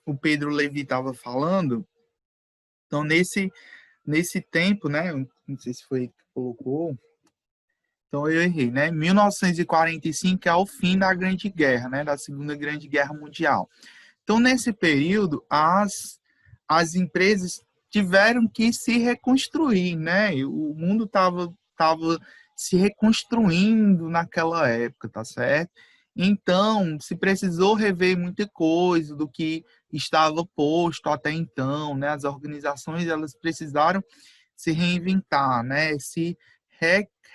o Pedro Levi estava falando, então nesse tempo, né? Não sei se foi que colocou. Então eu errei, né? 1945 é o fim da Grande Guerra, né? Da Segunda Grande Guerra Mundial. Então nesse período as empresas tiveram que se reconstruir, né? O mundo estava se reconstruindo naquela época, tá certo? Então, se precisou rever muita coisa do que estava posto até então, né? As organizações, elas precisaram se reinventar, né? Se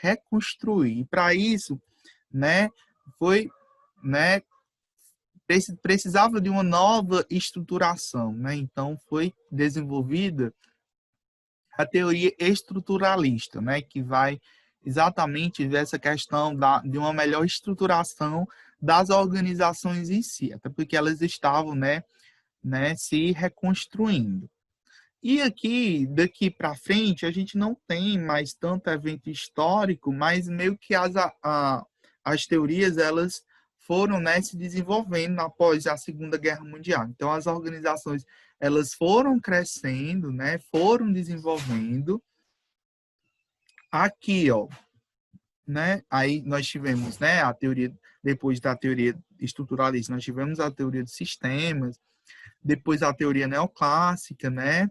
reconstruir. E para isso, né, foi, né, precisava de uma nova estruturação, né? Então foi desenvolvida a teoria estruturalista, né, que vai exatamente ver essa questão de uma melhor estruturação das organizações em si, até porque elas estavam, né, se reconstruindo. E aqui, daqui para frente, a gente não tem mais tanto evento histórico, mas meio que as teorias, elas foram, né, se desenvolvendo após a Segunda Guerra Mundial. Então, as organizações, elas foram crescendo, né, foram desenvolvendo. Aqui, ó, né, aí nós tivemos, né, a teoria, depois da teoria estruturalista, nós tivemos a teoria dos sistemas, depois a teoria neoclássica, né,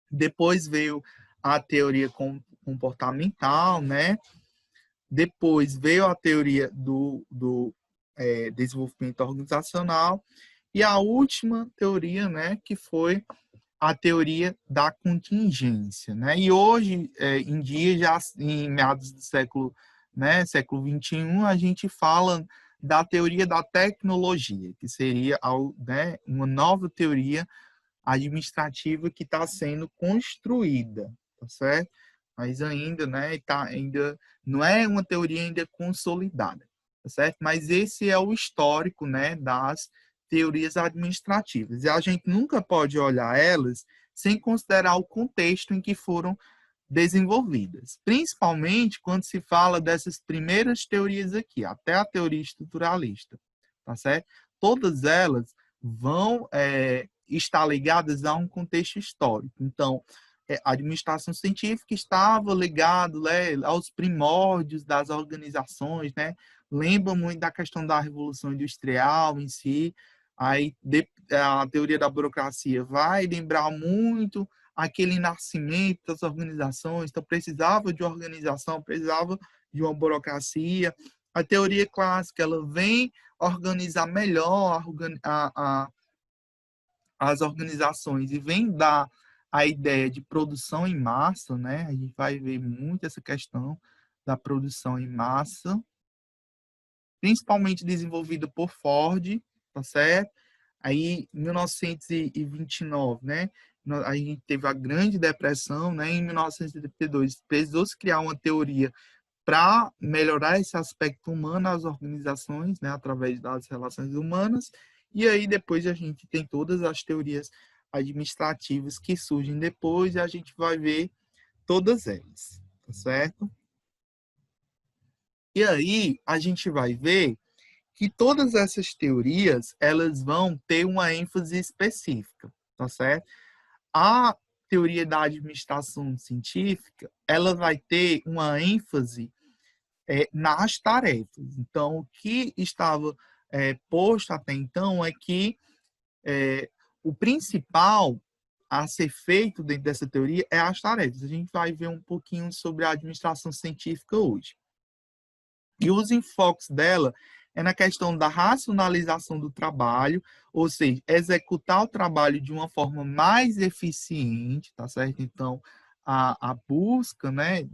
depois veio a teoria comportamental, né? Depois veio a teoria do desenvolvimento organizacional e a última teoria, né, que foi a teoria da contingência, né? E hoje em dia, já em meados do século XXI, a gente fala da teoria da tecnologia, que seria, né, uma nova teoria administrativa que está sendo construída, tá certo? Mas ainda, né, ainda não é uma teoria ainda consolidada, tá certo? Mas esse é o histórico, né, das teorias administrativas. E a gente nunca pode olhar elas sem considerar o contexto em que foram desenvolvidas, principalmente quando se fala dessas primeiras teorias aqui, até a teoria estruturalista, tá certo? Todas elas vão estar ligadas a um contexto histórico. Então, a administração científica estava ligada, né, aos primórdios das organizações, né? Lembra muito da questão da Revolução Industrial em si. Aí a teoria da burocracia vai lembrar muito aquele nascimento das organizações, então precisava de organização, precisava de uma burocracia. A teoria clássica, ela vem organizar melhor as organizações e vem dar a ideia de produção em massa, né? A gente vai ver muito essa questão da produção em massa, principalmente desenvolvida por Ford, tá certo? Aí, em 1929, né? A gente teve a Grande Depressão, né? Em 1932, precisou-se criar uma teoria para melhorar esse aspecto humano nas organizações, né? Através das relações humanas. E aí, depois, a gente tem todas as teorias administrativas que surgem depois e a gente vai ver todas elas, tá certo? E aí, a gente vai ver que todas essas teorias, elas vão ter uma ênfase específica, tá certo? A teoria da administração científica, ela vai ter uma ênfase nas tarefas. Então, o que estava posto até então é que o principal a ser feito dentro dessa teoria é as tarefas. A gente vai ver um pouquinho sobre a administração científica hoje. E os enfoques dela é na questão da racionalização do trabalho, ou seja, executar o trabalho de uma forma mais eficiente, tá certo? Então, a busca, né,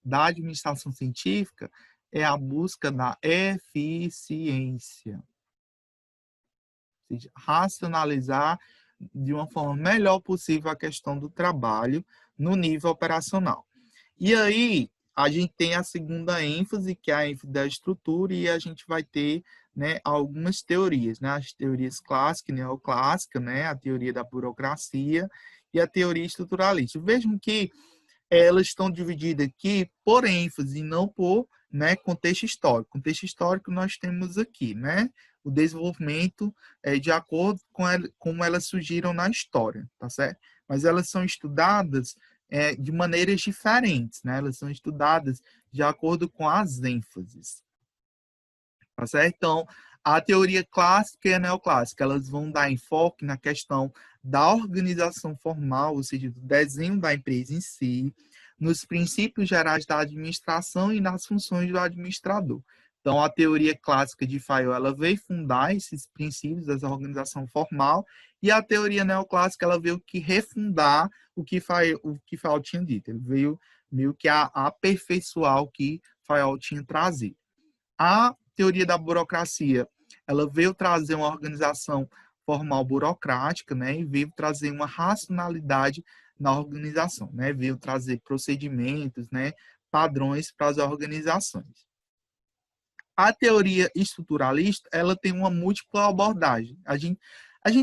da administração científica é a busca da eficiência. Ou seja, racionalizar de uma forma melhor possível a questão do trabalho no nível operacional. E aí, a gente tem a segunda ênfase, que é a ênfase da estrutura, e a gente vai ter, né, algumas teorias, né, as teorias clássica e neoclássica, né, a teoria da burocracia e a teoria estruturalista. Vejam que elas estão divididas aqui por ênfase e não por, né, contexto histórico. Contexto histórico nós temos aqui, né, o desenvolvimento de acordo com como elas surgiram na história, tá certo? Mas elas são estudadas de maneiras diferentes, né? Elas são estudadas de acordo com as ênfases, tá certo? Então, a teoria clássica e a neoclássica, elas vão dar enfoque na questão da organização formal, ou seja, do desenho da empresa em si, nos princípios gerais da administração e nas funções do administrador. Então, a teoria clássica de Fayol, ela veio fundar esses princípios dessa organização formal, e a teoria neoclássica, ela veio que refundar o que Fayol tinha dito. Ele veio meio que a aperfeiçoar o que Fayol tinha trazido. A teoria da burocracia, ela veio trazer uma organização formal burocrática, né, e veio trazer uma racionalidade na organização, né, veio trazer procedimentos, né, padrões para as organizações. A teoria estruturalista, ela tem uma múltipla abordagem. A gente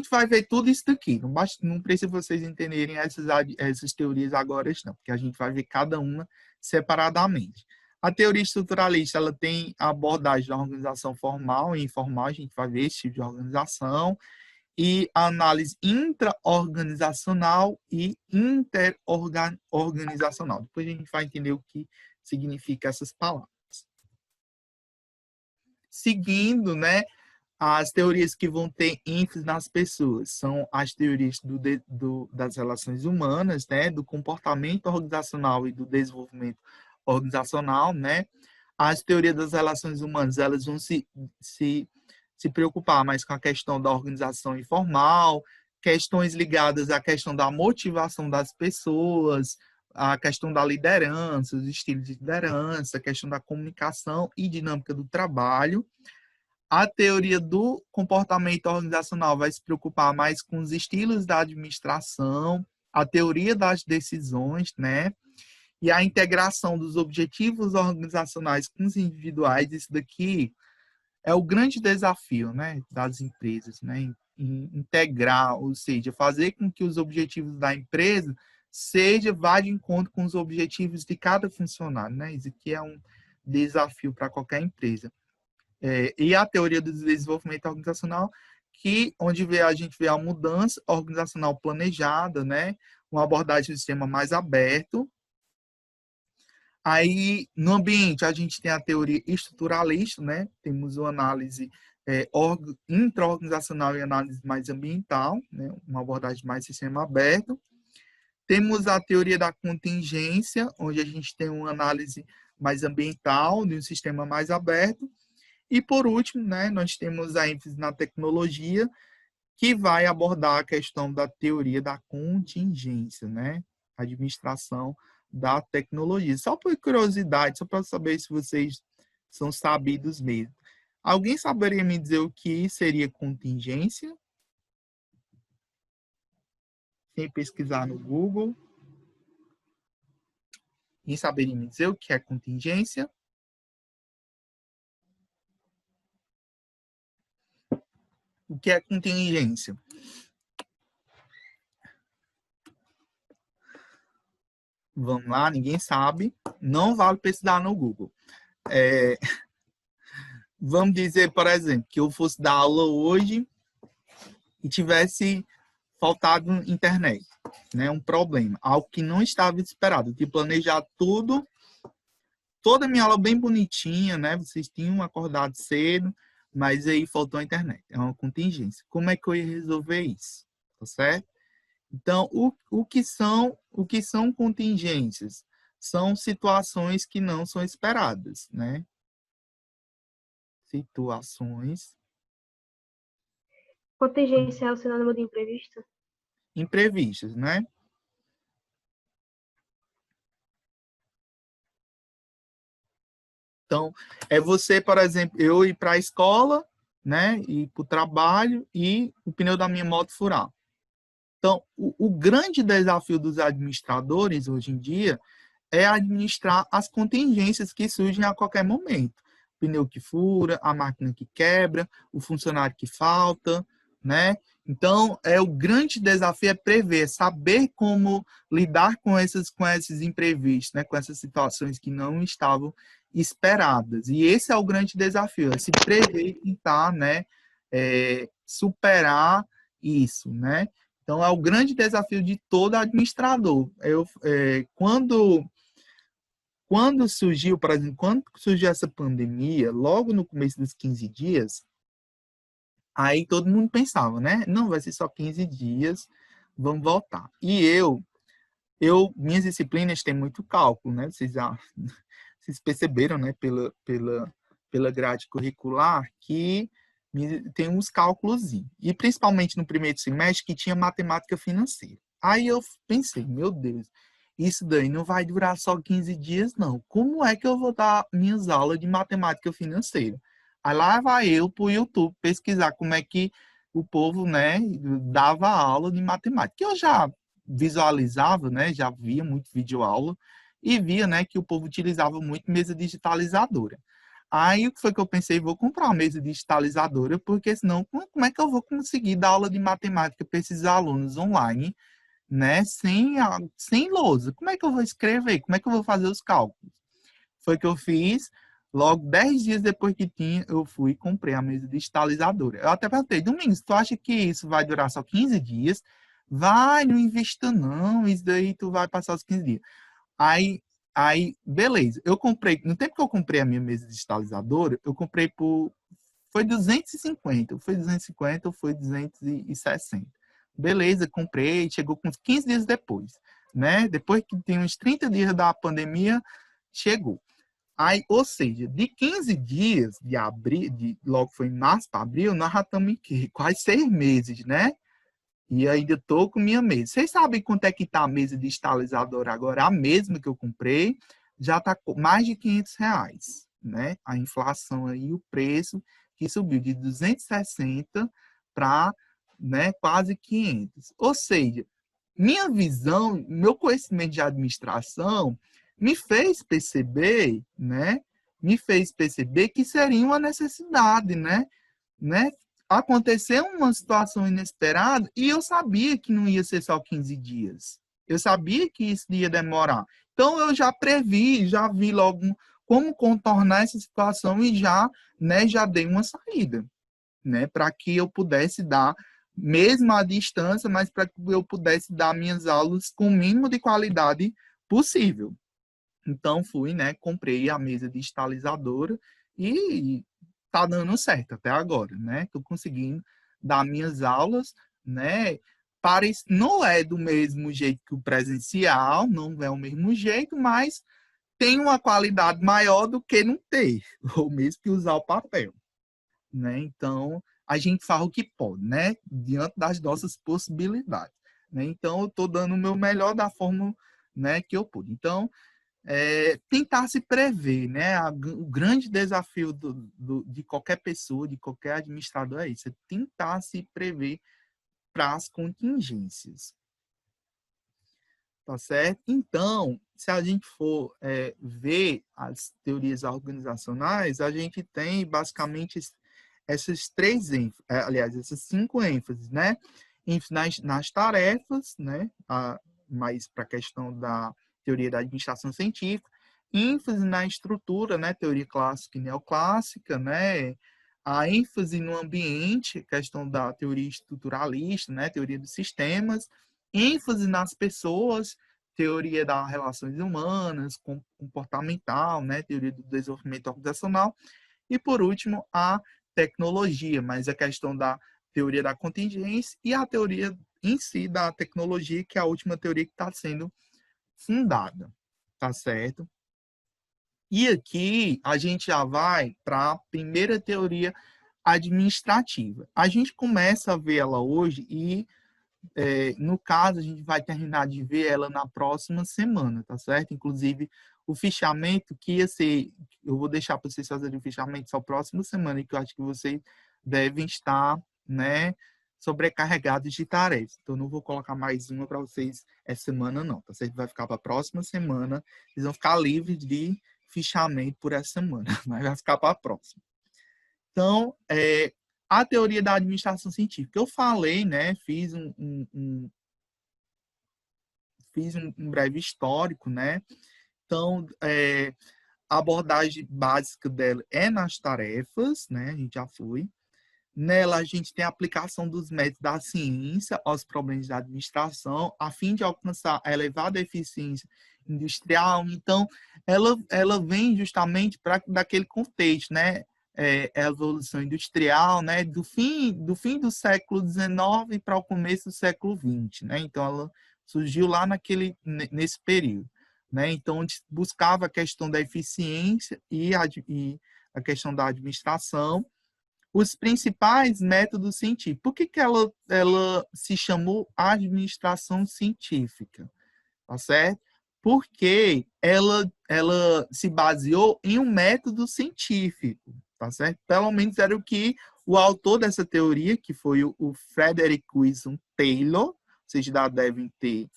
vai ver tudo isso daqui, não precisa vocês entenderem essas teorias agora, não, porque a gente vai ver cada uma separadamente. A teoria estruturalista, ela tem a abordagem da organização formal e informal, a gente vai ver esse tipo de organização, e a análise intra-organizacional e interorganizacional. Depois a gente vai entender o que significa essas palavras. Seguindo, né, as teorias que vão ter ênfase nas pessoas são as teorias das relações humanas, né, do comportamento organizacional e do desenvolvimento organizacional, né. As teorias das relações humanas, elas vão se preocupar mais com a questão da organização informal, questões ligadas à questão da motivação das pessoas, a questão da liderança, os estilos de liderança, a questão da comunicação e dinâmica do trabalho. A teoria do comportamento organizacional vai se preocupar mais com os estilos da administração, a teoria das decisões, né? E a integração dos objetivos organizacionais com os individuais. Isso daqui é o grande desafio, né, das empresas, né? Em integrar, ou seja, fazer com que os objetivos da empresa vá de encontro com os objetivos de cada funcionário, né? Isso aqui é um desafio para qualquer empresa. E a teoria do desenvolvimento organizacional, onde a gente vê a mudança organizacional planejada, né? Uma abordagem do sistema mais aberto. Aí, no ambiente, a gente tem a teoria estruturalista, né? Temos uma análise intra-organizacional e análise mais ambiental, né? Uma abordagem mais sistema aberto. Temos a teoria da contingência, onde a gente tem uma análise mais ambiental, de um sistema mais aberto. E, por último, né, nós temos a ênfase na tecnologia, que vai abordar a questão da teoria da contingência, né? Administração da tecnologia. Só por curiosidade, só para saber se vocês são sabidos mesmo. Alguém saberia me dizer o que seria contingência? Sem pesquisar no Google. Alguém saberia me dizer o que é contingência? O que é contingência? Vamos lá, ninguém sabe. Não vale pesquisar no Google. Vamos dizer, por exemplo, que eu fosse dar aula hoje e tivesse faltado internet, né? Um problema, algo que não estava esperado. Eu tinha planejado tudo, toda a minha aula bem bonitinha, né? Vocês tinham acordado cedo, mas aí faltou a internet. É uma contingência. Como é que eu ia resolver isso? Tá certo? Então, o que são contingências? São situações que não são esperadas, né? Situações Contingência é o sinônimo de imprevisto? imprevistas, né? Então, é você, por exemplo, eu ir para a escola, né? Ir para o trabalho e o pneu da minha moto furar. Então, o grande desafio dos administradores hoje em dia é administrar as contingências que surgem a qualquer momento. O pneu que fura, a máquina que quebra, o funcionário que falta, né? Então, o grande desafio é prever, saber como lidar com esses imprevistos, né? Com essas situações que não estavam esperadas. E esse é o grande desafio, é se prever e tentar, né? Superar isso, né? Então, é o grande desafio de todo administrador. Quando surgiu, por exemplo, quando surgiu essa pandemia, logo no começo dos 15 dias, aí todo mundo pensava, né? Não, vai ser só 15 dias, vamos voltar. E minhas disciplinas têm muito cálculo, né? Vocês perceberam, né, pela grade curricular, que tem uns cálculos, e principalmente no primeiro semestre, que tinha matemática financeira. Aí eu pensei, meu Deus, isso daí não vai durar só 15 dias, não. Como é que eu vou dar minhas aulas de matemática financeira? Aí lá vai eu para o YouTube pesquisar como é que o povo, né, dava aula de matemática. Eu já visualizava, né, já via muito vídeo aula e via, né, que o povo utilizava muito mesa digitalizadora. Aí o que foi que eu pensei? Vou comprar uma mesa digitalizadora, porque senão como é que eu vou conseguir dar aula de matemática para esses alunos online, né, sem lousa? Como é que eu vou escrever? Como é que eu vou fazer os cálculos? Foi que eu fiz, logo 10 dias depois que tinha, eu fui e comprei a mesa digitalizadora. Eu até perguntei, Domingos, tu acha que isso vai durar só 15 dias? Vai, não invista não, isso daí tu vai passar os 15 dias. Aí, beleza. Eu comprei, no tempo que eu comprei a minha mesa digitalizadora, eu comprei foi 250, foi 250 ou foi 260. Beleza, comprei, chegou com uns 15 dias depois, né? Depois que tem uns 30 dias da pandemia, chegou. Aí, ou seja, de 15 dias de abril, logo foi em março para abril, nós já estamos em quase 6 meses, né? E ainda estou com minha mesa. Vocês sabem quanto é que está a mesa digitalizadora agora? A mesma que eu comprei, já está mais de R$ 500, né? A inflação aí, o preço que subiu de 260 para, né, quase 500. Ou seja, minha visão, meu conhecimento de administração me fez perceber, né? Me fez perceber que seria uma necessidade, né? Aconteceu uma situação inesperada e eu sabia que não ia ser só 15 dias. Eu sabia que isso ia demorar. Então, eu já previ, já vi logo como contornar essa situação e já dei uma saída, né? Para que eu pudesse dar, mesmo à distância, mas para que eu pudesse dar minhas aulas com o mínimo de qualidade possível. Então, fui, né? Comprei a mesa digitalizadora e tá dando certo até agora, né? Tô conseguindo dar minhas aulas, né? Não é do mesmo jeito que o presencial, não é o mesmo jeito, mas tem uma qualidade maior do que não ter, ou mesmo que usar o papel, né? Então, a gente faz o que pode, né? Diante das nossas possibilidades, né? Então, eu estou dando o meu melhor da forma, né, que eu pude. Então, tentar se prever, né? O grande desafio de qualquer pessoa, de qualquer administrador é isso, é tentar se prever para as contingências. Tá certo? Então, se a gente for ver as teorias organizacionais, a gente tem basicamente essas três ênfases, aliás, essas 5 ênfases, né? Nas tarefas, né? Mais para a questão da teoria da administração científica, ênfase na estrutura, né? Teoria clássica e neoclássica, né? A ênfase no ambiente, questão da teoria estruturalista, né? Teoria dos sistemas, ênfase nas pessoas, teoria das relações humanas, comportamental, né? Teoria do desenvolvimento organizacional, e por último, a tecnologia, mas a questão da teoria da contingência e a teoria em si da tecnologia, que é a última teoria que está sendo fundada, tá certo? E aqui a gente já vai para a primeira teoria administrativa. A gente começa a ver ela hoje e, no caso, a gente vai terminar de ver ela na próxima semana, tá certo? Inclusive, o fichamento que ia ser, eu vou deixar para vocês fazerem o fichamento só próxima semana, e que eu acho que vocês devem estar, né, sobrecarregados de tarefas. Então, não vou colocar mais uma para vocês essa semana, não, tá certo? Vai ficar para a próxima semana, vocês vão ficar livres de fichamento por essa semana, mas vai ficar para a próxima. Então, a teoria da administração científica. Eu falei, né, fiz um breve histórico, né? Então, a abordagem básica dela é nas tarefas, né? A gente já foi. Nela, a gente tem a aplicação dos métodos da ciência aos problemas da administração, a fim de alcançar a elevada eficiência industrial. Então, ela vem justamente para daquele contexto, né? A evolução industrial, né? Do fim do século XIX para o começo do século XX, né? Então, ela surgiu lá nesse período, né? Então, onde buscava a questão da eficiência e a questão da administração. Os principais métodos científicos. Por que ela se chamou administração científica? Tá certo? Porque ela se baseou em um método científico, tá certo? Pelo menos era o que o autor dessa teoria, que foi o Frederick Wilson Taylor, vocês já devem ter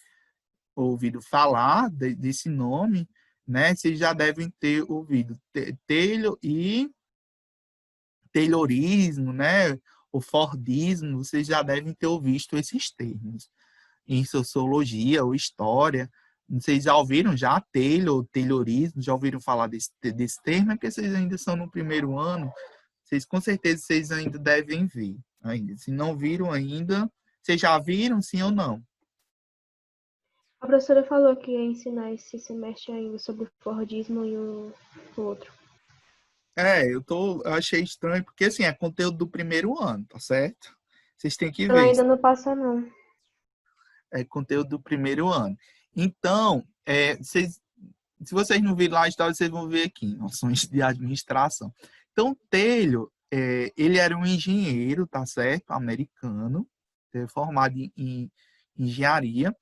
ouvido falar desse nome, né? Vocês já devem ter ouvido Taylor e Taylorismo, né? O Fordismo, vocês já devem ter ouvido esses termos. Em sociologia ou história, vocês já ouviram já Taylorismo, já ouviram falar desse termo? É que vocês ainda são no primeiro ano, com certeza vocês ainda devem ver. Ainda. Se não viram ainda, vocês já viram, sim ou não? A professora falou que ia ensinar esse semestre ainda sobre o Fordismo e o outro. Eu achei estranho, porque assim, é conteúdo do primeiro ano, tá certo? Vocês têm que Ela ver. ainda não passa, não. É conteúdo do primeiro ano. Então, se vocês não viram lá a história, vocês vão ver aqui, noções de administração. Então, Taylor, ele era um engenheiro, tá certo? Americano, formado em engenharia.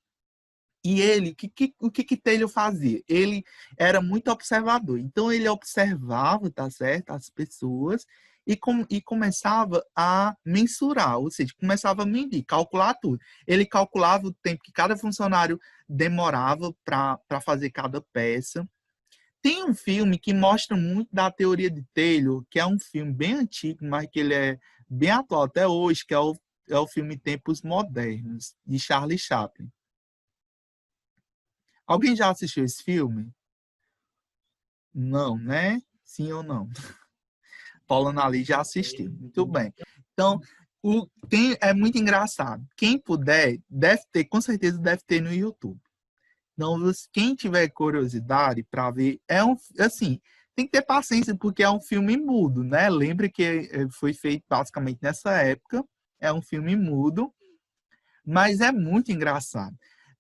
E ele, o que Taylor fazia? Ele era muito observador. Então, ele observava, tá certo, as pessoas e começava a mensurar, ou seja, começava a medir, calcular tudo. Ele calculava o tempo que cada funcionário demorava para fazer cada peça. Tem um filme que mostra muito da teoria de Taylor, que é um filme bem antigo, mas que ele é bem atual até hoje, que é o filme Tempos Modernos, de Charlie Chaplin. Alguém já assistiu esse filme? Não, né? Sim ou não? Paula Nali já assistiu. Muito bem. Então, é muito engraçado. Quem puder, deve ter, com certeza deve ter no YouTube. Então, quem tiver curiosidade para ver, assim, tem que ter paciência, porque é um filme mudo, né? Lembra que foi feito basicamente nessa época. É um filme mudo, mas é muito engraçado.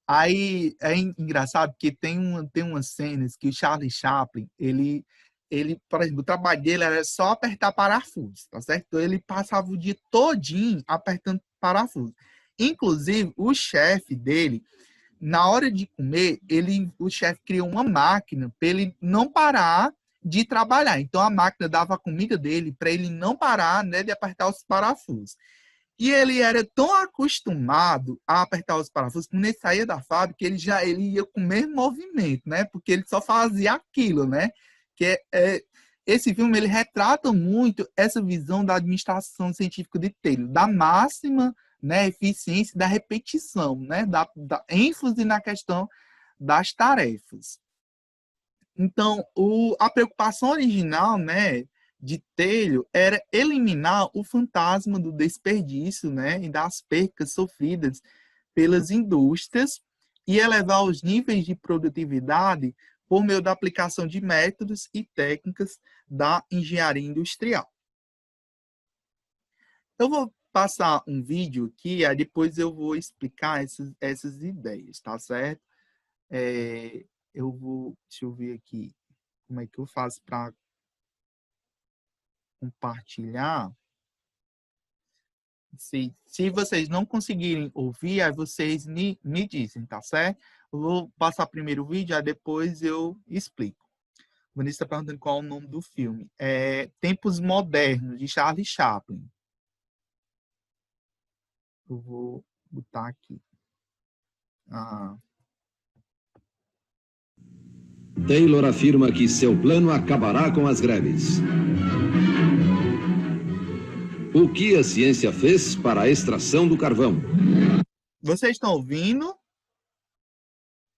Aí é engraçado porque tem umas cenas que o Charlie Chaplin, ele ele, por exemplo, o trabalho dele era só apertar parafuso, tá certo? Então, ele passava o dia todinho apertando parafuso. Inclusive, o chefe dele, na hora de comer, o chefe criou uma máquina para ele não parar de trabalhar. Então, a máquina dava a comida dele para ele não parar, né, de apertar os parafusos. E ele era tão acostumado a apertar os parafusos, quando ele saía da fábrica, ele ia com o mesmo movimento, né? Porque ele só fazia aquilo, né? Esse filme, ele retrata muito essa visão da administração científica de Taylor, da máxima, né, eficiência, da repetição, né? Da ênfase na questão das tarefas. Então, a preocupação original, né, de Taylor era eliminar o fantasma do desperdício, né, e das percas sofridas pelas indústrias e elevar os níveis de produtividade por meio da aplicação de métodos e técnicas da engenharia industrial. Eu vou passar um vídeo aqui, aí depois eu vou explicar essas ideias, tá certo? Deixa eu ver aqui como é que eu faço para compartilhar. Se vocês não conseguirem ouvir, aí vocês me dizem, tá certo? Eu vou passar primeiro o vídeo, aí depois eu explico. O Vinícius está perguntando qual é o nome do filme. Tempos Modernos, de Charlie Chaplin. Eu vou botar aqui. Taylor afirma que seu plano acabará com as greves. O que a ciência fez para a extração do carvão? Vocês estão ouvindo?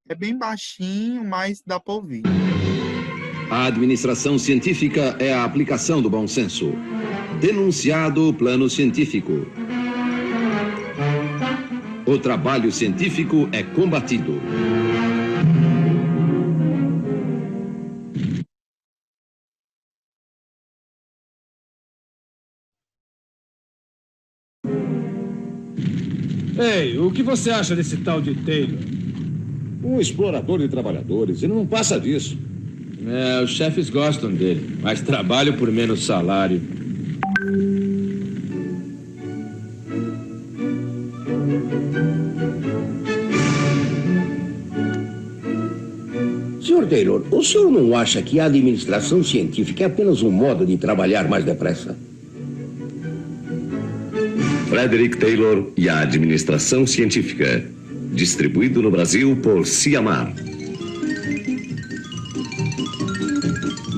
É bem baixinho, mas dá para ouvir. A administração científica é a aplicação do bom senso. Denunciado o plano científico. O trabalho científico é combatido. Ei, o que você acha desse tal de Taylor? Um explorador de trabalhadores, ele não passa disso. Os chefes gostam dele, mas trabalham por menos salário. Sr. Taylor, o senhor não acha que a administração científica é apenas um modo de trabalhar mais depressa? Frederick Taylor e a Administração Científica. Distribuído no Brasil por Ciamar.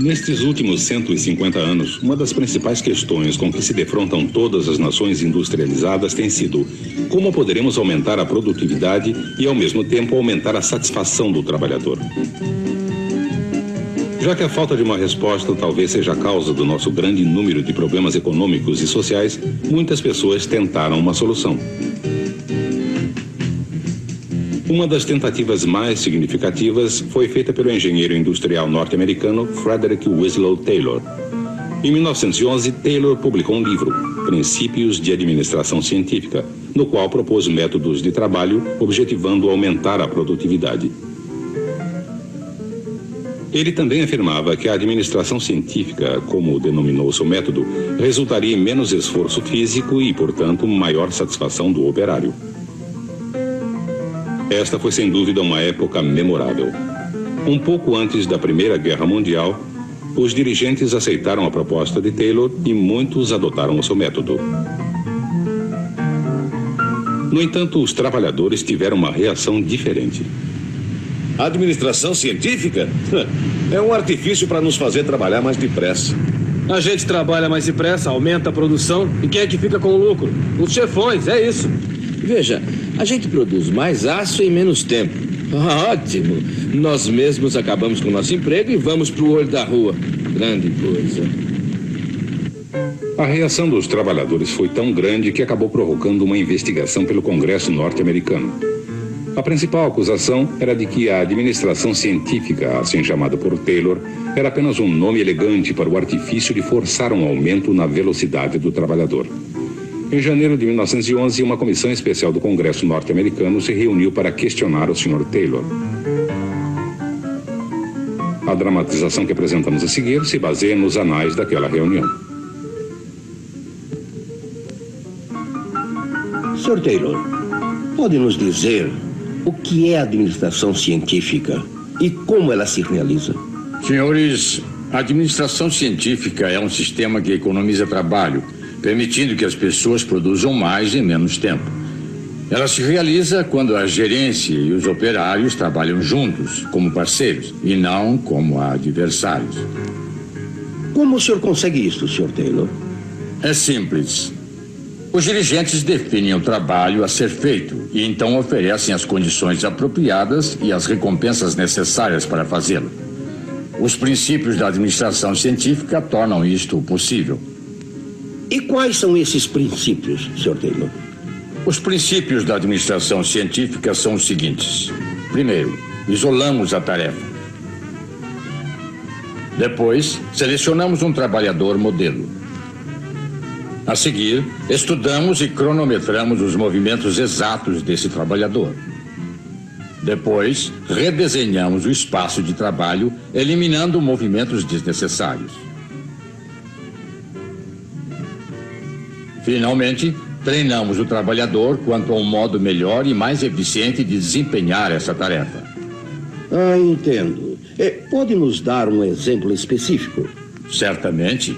Nestes últimos 150 anos, uma das principais questões com que se defrontam todas as nações industrializadas tem sido como poderemos aumentar a produtividade e, ao mesmo tempo, aumentar a satisfação do trabalhador. Já que a falta de uma resposta talvez seja a causa do nosso grande número de problemas econômicos e sociais, muitas pessoas tentaram uma solução. Uma das tentativas mais significativas foi feita pelo engenheiro industrial norte-americano Frederick Winslow Taylor. Em 1911, Taylor publicou um livro, Princípios de Administração Científica, no qual propôs métodos de trabalho objetivando aumentar a produtividade. Ele também afirmava que a administração científica, como denominou seu método, resultaria em menos esforço físico e, portanto, maior satisfação do operário. Esta foi, sem dúvida, uma época memorável. Um pouco antes da Primeira Guerra Mundial, os dirigentes aceitaram a proposta de Taylor e muitos adotaram o seu método. No entanto, os trabalhadores tiveram uma reação diferente. A administração científica é um artifício para nos fazer trabalhar mais depressa. A gente trabalha mais depressa, aumenta a produção, e quem é que fica com o lucro? Os chefões, é isso. Veja, a gente produz mais aço em menos tempo. Ótimo! Nós mesmos acabamos com o nosso emprego e vamos para o olho da rua. Grande coisa. A reação dos trabalhadores foi tão grande que acabou provocando uma investigação pelo Congresso norte-americano. A principal acusação era de que a administração científica, assim chamada por Taylor, era apenas um nome elegante para o artifício de forçar um aumento na velocidade do trabalhador. Em janeiro de 1911, uma comissão especial do Congresso norte-americano se reuniu para questionar o Sr. Taylor. A dramatização que apresentamos a seguir se baseia nos anais daquela reunião. Sr. Taylor, pode nos dizer o que é administração científica e como ela se realiza? Senhores, a administração científica é um sistema que economiza trabalho, permitindo que as pessoas produzam mais em menos tempo. Ela se realiza quando a gerência e os operários trabalham juntos, como parceiros, e não como adversários. Como o senhor consegue isso, Sr. Taylor? É simples. Os dirigentes definem o trabalho a ser feito e então oferecem as condições apropriadas e as recompensas necessárias para fazê-lo. Os princípios da administração científica tornam isto possível. E quais são esses princípios, Sr. Taylor? Os princípios da administração científica são os seguintes. Primeiro, isolamos a tarefa. Depois, selecionamos um trabalhador modelo. A seguir, estudamos e cronometramos os movimentos exatos desse trabalhador. Depois, redesenhamos o espaço de trabalho, eliminando movimentos desnecessários. Finalmente, treinamos o trabalhador quanto a um modo melhor e mais eficiente de desempenhar essa tarefa. Ah, entendo. Pode nos dar um exemplo específico? Certamente.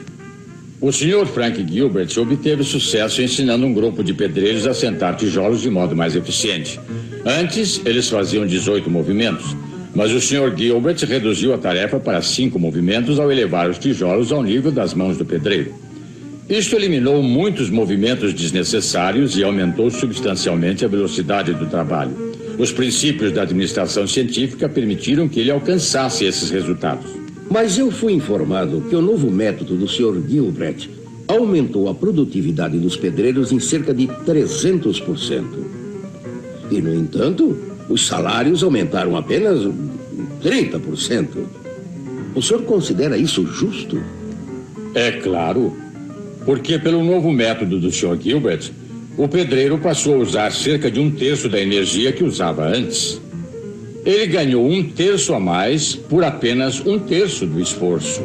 O Sr. Frank Gilbert obteve sucesso ensinando um grupo de pedreiros a assentar tijolos de modo mais eficiente. Antes, eles faziam 18 movimentos, mas o Sr. Gilbert reduziu a tarefa para 5 movimentos ao elevar os tijolos ao nível das mãos do pedreiro. Isto eliminou muitos movimentos desnecessários e aumentou substancialmente a velocidade do trabalho. Os princípios da administração científica permitiram que ele alcançasse esses resultados. Mas eu fui informado que o novo método do Sr. Gilbert aumentou a produtividade dos pedreiros em cerca de 300%. E, no entanto, os salários aumentaram apenas 30%. O senhor considera isso justo? É claro, porque pelo novo método do Sr. Gilbert, o pedreiro passou a usar cerca de 1/3 da energia que usava antes. Ele ganhou 1/3 a mais por apenas 1/3 do esforço.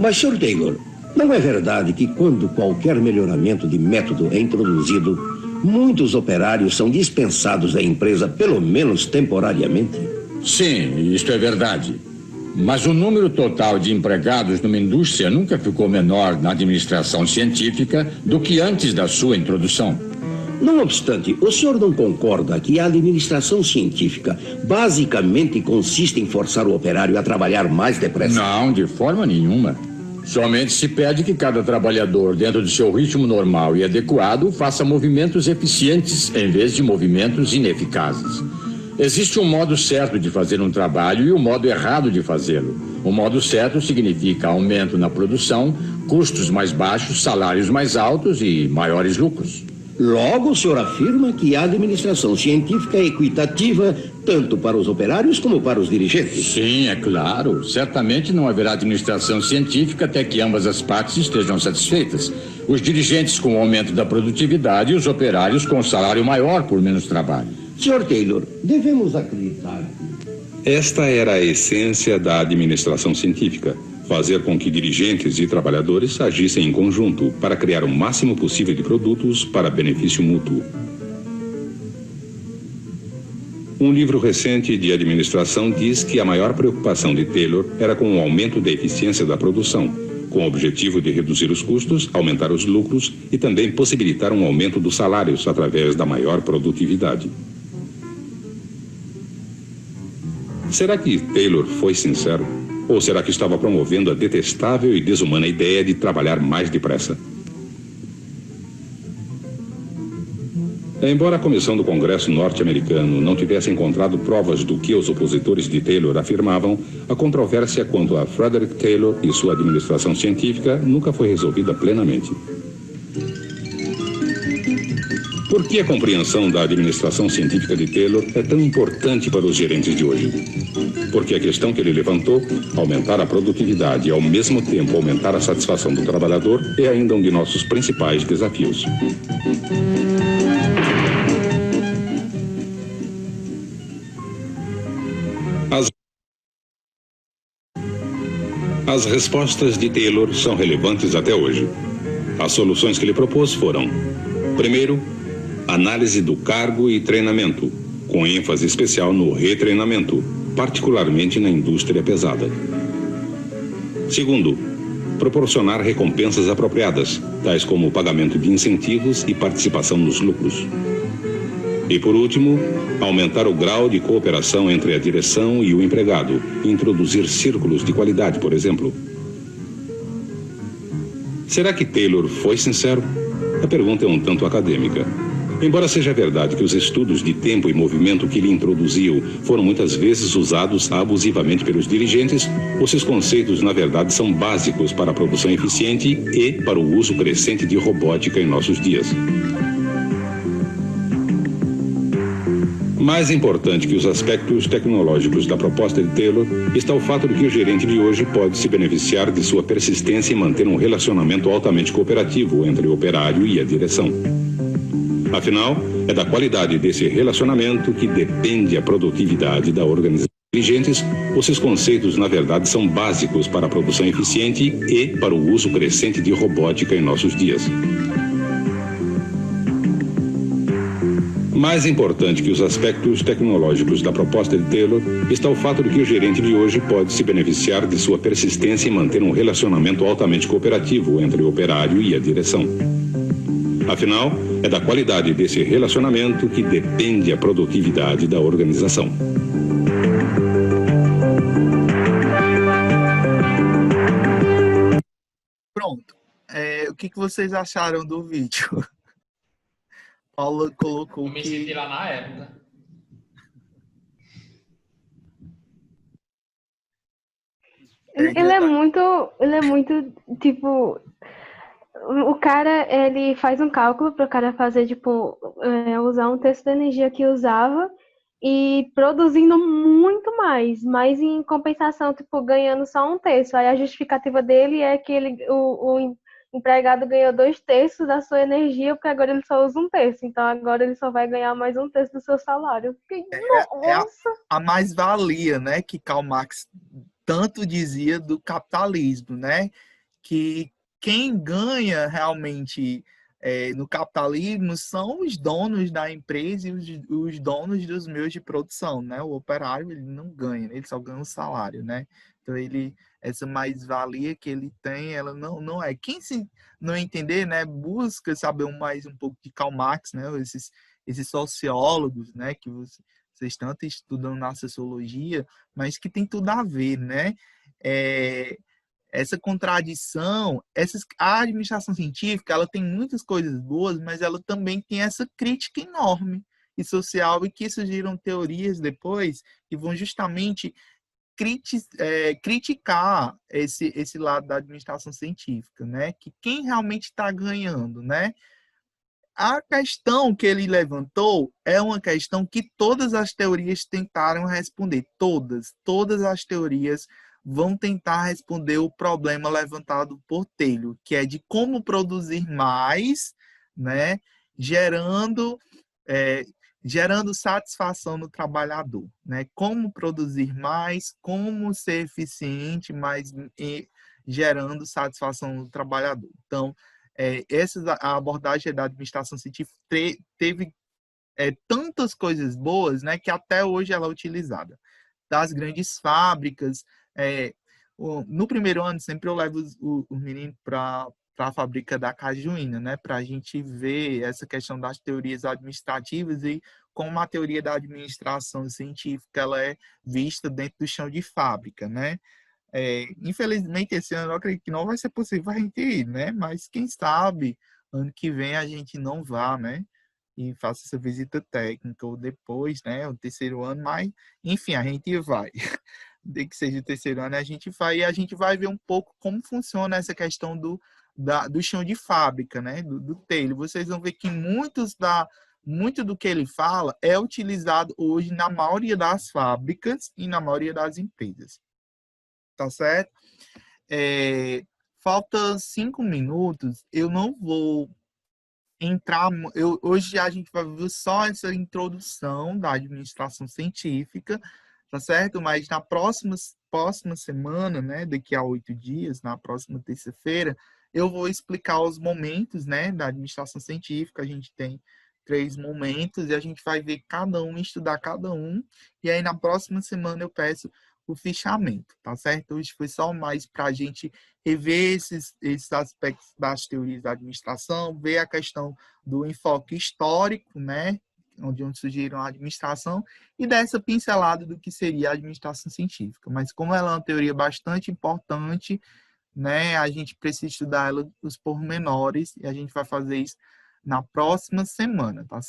Mas, Sr. Taylor, não é verdade que quando qualquer melhoramento de método é introduzido, muitos operários são dispensados da empresa, pelo menos temporariamente? Sim, isto é verdade. Mas o número total de empregados numa indústria nunca ficou menor na administração científica do que antes da sua introdução. Não obstante, o senhor não concorda que a administração científica basicamente consiste em forçar o operário a trabalhar mais depressa? Não, de forma nenhuma. Somente se pede que cada trabalhador, dentro do seu ritmo normal e adequado, faça movimentos eficientes em vez de movimentos ineficazes. Existe um modo certo de fazer um trabalho e um modo errado de fazê-lo. O modo certo significa aumento na produção, custos mais baixos, salários mais altos e maiores lucros. Logo, o senhor afirma que a administração científica é equitativa tanto para os operários como para os dirigentes? Sim, é claro. Certamente não haverá administração científica até que ambas as partes estejam satisfeitas. Os dirigentes com o aumento da produtividade e os operários com salário maior por menos trabalho. Sr. Taylor, devemos acreditar. Esta era a essência da administração científica: fazer com que dirigentes e trabalhadores agissem em conjunto para criar o máximo possível de produtos para benefício mútuo. Um livro recente de administração diz que a maior preocupação de Taylor era com o aumento da eficiência da produção, com o objetivo de reduzir os custos, aumentar os lucros e também possibilitar um aumento dos salários através da maior produtividade. Será que Taylor foi sincero? Ou será que estava promovendo a detestável e desumana ideia de trabalhar mais depressa? Embora a comissão do Congresso norte-americano não tivesse encontrado provas do que os opositores de Taylor afirmavam, a controvérsia quanto a Frederick Taylor e sua administração científica nunca foi resolvida plenamente. Por que a compreensão da administração científica de Taylor é tão importante para os gerentes de hoje? Porque a questão que ele levantou, aumentar a produtividade e ao mesmo tempo aumentar a satisfação do trabalhador, é ainda um de nossos principais desafios. As respostas de Taylor são relevantes até hoje. As soluções que ele propôs foram: primeiro, análise do cargo e treinamento, com ênfase especial no retreinamento, particularmente na indústria pesada. Segundo, proporcionar recompensas apropriadas, tais como o pagamento de incentivos e participação nos lucros. E por último, aumentar o grau de cooperação entre a direção e o empregado, introduzir círculos de qualidade, por exemplo. Será que Taylor foi sincero? A pergunta é um tanto acadêmica. Embora seja verdade que os estudos de tempo e movimento que ele introduziu foram muitas vezes usados abusivamente pelos dirigentes, os seus conceitos, na verdade, são básicos para a produção eficiente e para o uso crescente de robótica em nossos dias. Mais importante que os aspectos tecnológicos da proposta de Taylor está o fato de que o gerente de hoje pode se beneficiar de sua persistência e manter um relacionamento altamente cooperativo entre o operário e a direção. Afinal, é da qualidade desse relacionamento que depende a produtividade da organização. Dirigentes, os seus conceitos, na verdade, são básicos para a produção eficiente e para o uso crescente de robótica em nossos dias. Mais importante que os aspectos tecnológicos da proposta de Taylor está o fato de que o gerente de hoje pode se beneficiar de sua persistência e manter um relacionamento altamente cooperativo entre o operário e a direção. Afinal, é da qualidade desse relacionamento que depende a produtividade da organização. Pronto. O que vocês acharam do vídeo? Paula colocou Eu me senti lá na época. Ele é muito, tipo, o cara, ele faz um cálculo para o cara fazer, tipo, usar um terço da energia que usava e produzindo muito mais, mas em compensação, tipo, ganhando só um terço. Aí a justificativa dele é que o empregado ganhou 2/3 da sua energia, porque agora ele só usa um terço. Então agora ele só vai ganhar mais um terço do seu salário. Nossa! A mais-valia, né, que Karl Marx tanto dizia do capitalismo, né? Que quem ganha realmente no capitalismo são os donos da empresa e os donos dos meios de produção, né? O operário, ele não ganha, ele só ganha um salário, né? Então, essa mais-valia que ele tem, ela não é. Quem se não entender, né, busca saber um pouco de Karl Marx, né? Esses sociólogos, né, que vocês tanto estudam na sociologia, mas que tem tudo a ver, né? Essa contradição, a administração científica, ela tem muitas coisas boas, mas ela também tem essa crítica enorme e social, e que surgiram teorias depois que vão justamente criticar esse lado da administração científica, né? Que quem realmente está ganhando, né? A questão que ele levantou é uma questão que todas as teorias tentaram responder. Todas as teorias vão tentar responder o problema levantado por Taylor, que é de como produzir mais, né, gerando satisfação no trabalhador, né? Como produzir mais, como ser eficiente, mas gerando satisfação no trabalhador. Então, a abordagem da administração científica teve tantas coisas boas, né, que até hoje ela é utilizada. Das grandes fábricas, no primeiro ano sempre eu levo os meninos para a fábrica da Cajuína, né, para a gente ver essa questão das teorias administrativas e como a teoria da administração científica ela é vista dentro do chão de fábrica, né? Infelizmente, esse ano eu acredito que não vai ser possível a gente ir, né? Mas quem sabe, ano que vem a gente não vá, né? E faça essa visita técnica, ou depois, né? O terceiro ano, mas, enfim, a gente vai. De que seja o terceiro ano, a gente vai, e a gente vai ver um pouco como funciona essa questão do chão de fábrica, né? Do Taylor. Vocês vão ver que muito do que ele fala é utilizado hoje na maioria das fábricas e na maioria das empresas. Tá certo? Falta 5 minutos. Eu não vou entrar... hoje a gente vai ver só essa introdução da administração científica, tá certo? Mas na próxima próxima semana, né, daqui a 8 dias, na próxima terça-feira, eu vou explicar os momentos, né, da administração científica. A gente tem 3 momentos e a gente vai ver cada um, estudar cada um. E aí, na próxima semana, eu peço o fichamento, tá certo? Hoje foi só mais para a gente rever esses aspectos das teorias da administração, ver a questão do enfoque histórico, né, onde surgiram a administração, e dessa pincelada do que seria a administração científica. Mas como ela é uma teoria bastante importante, né, a gente precisa estudar ela, os pormenores, e a gente vai fazer isso na próxima semana, tá certo?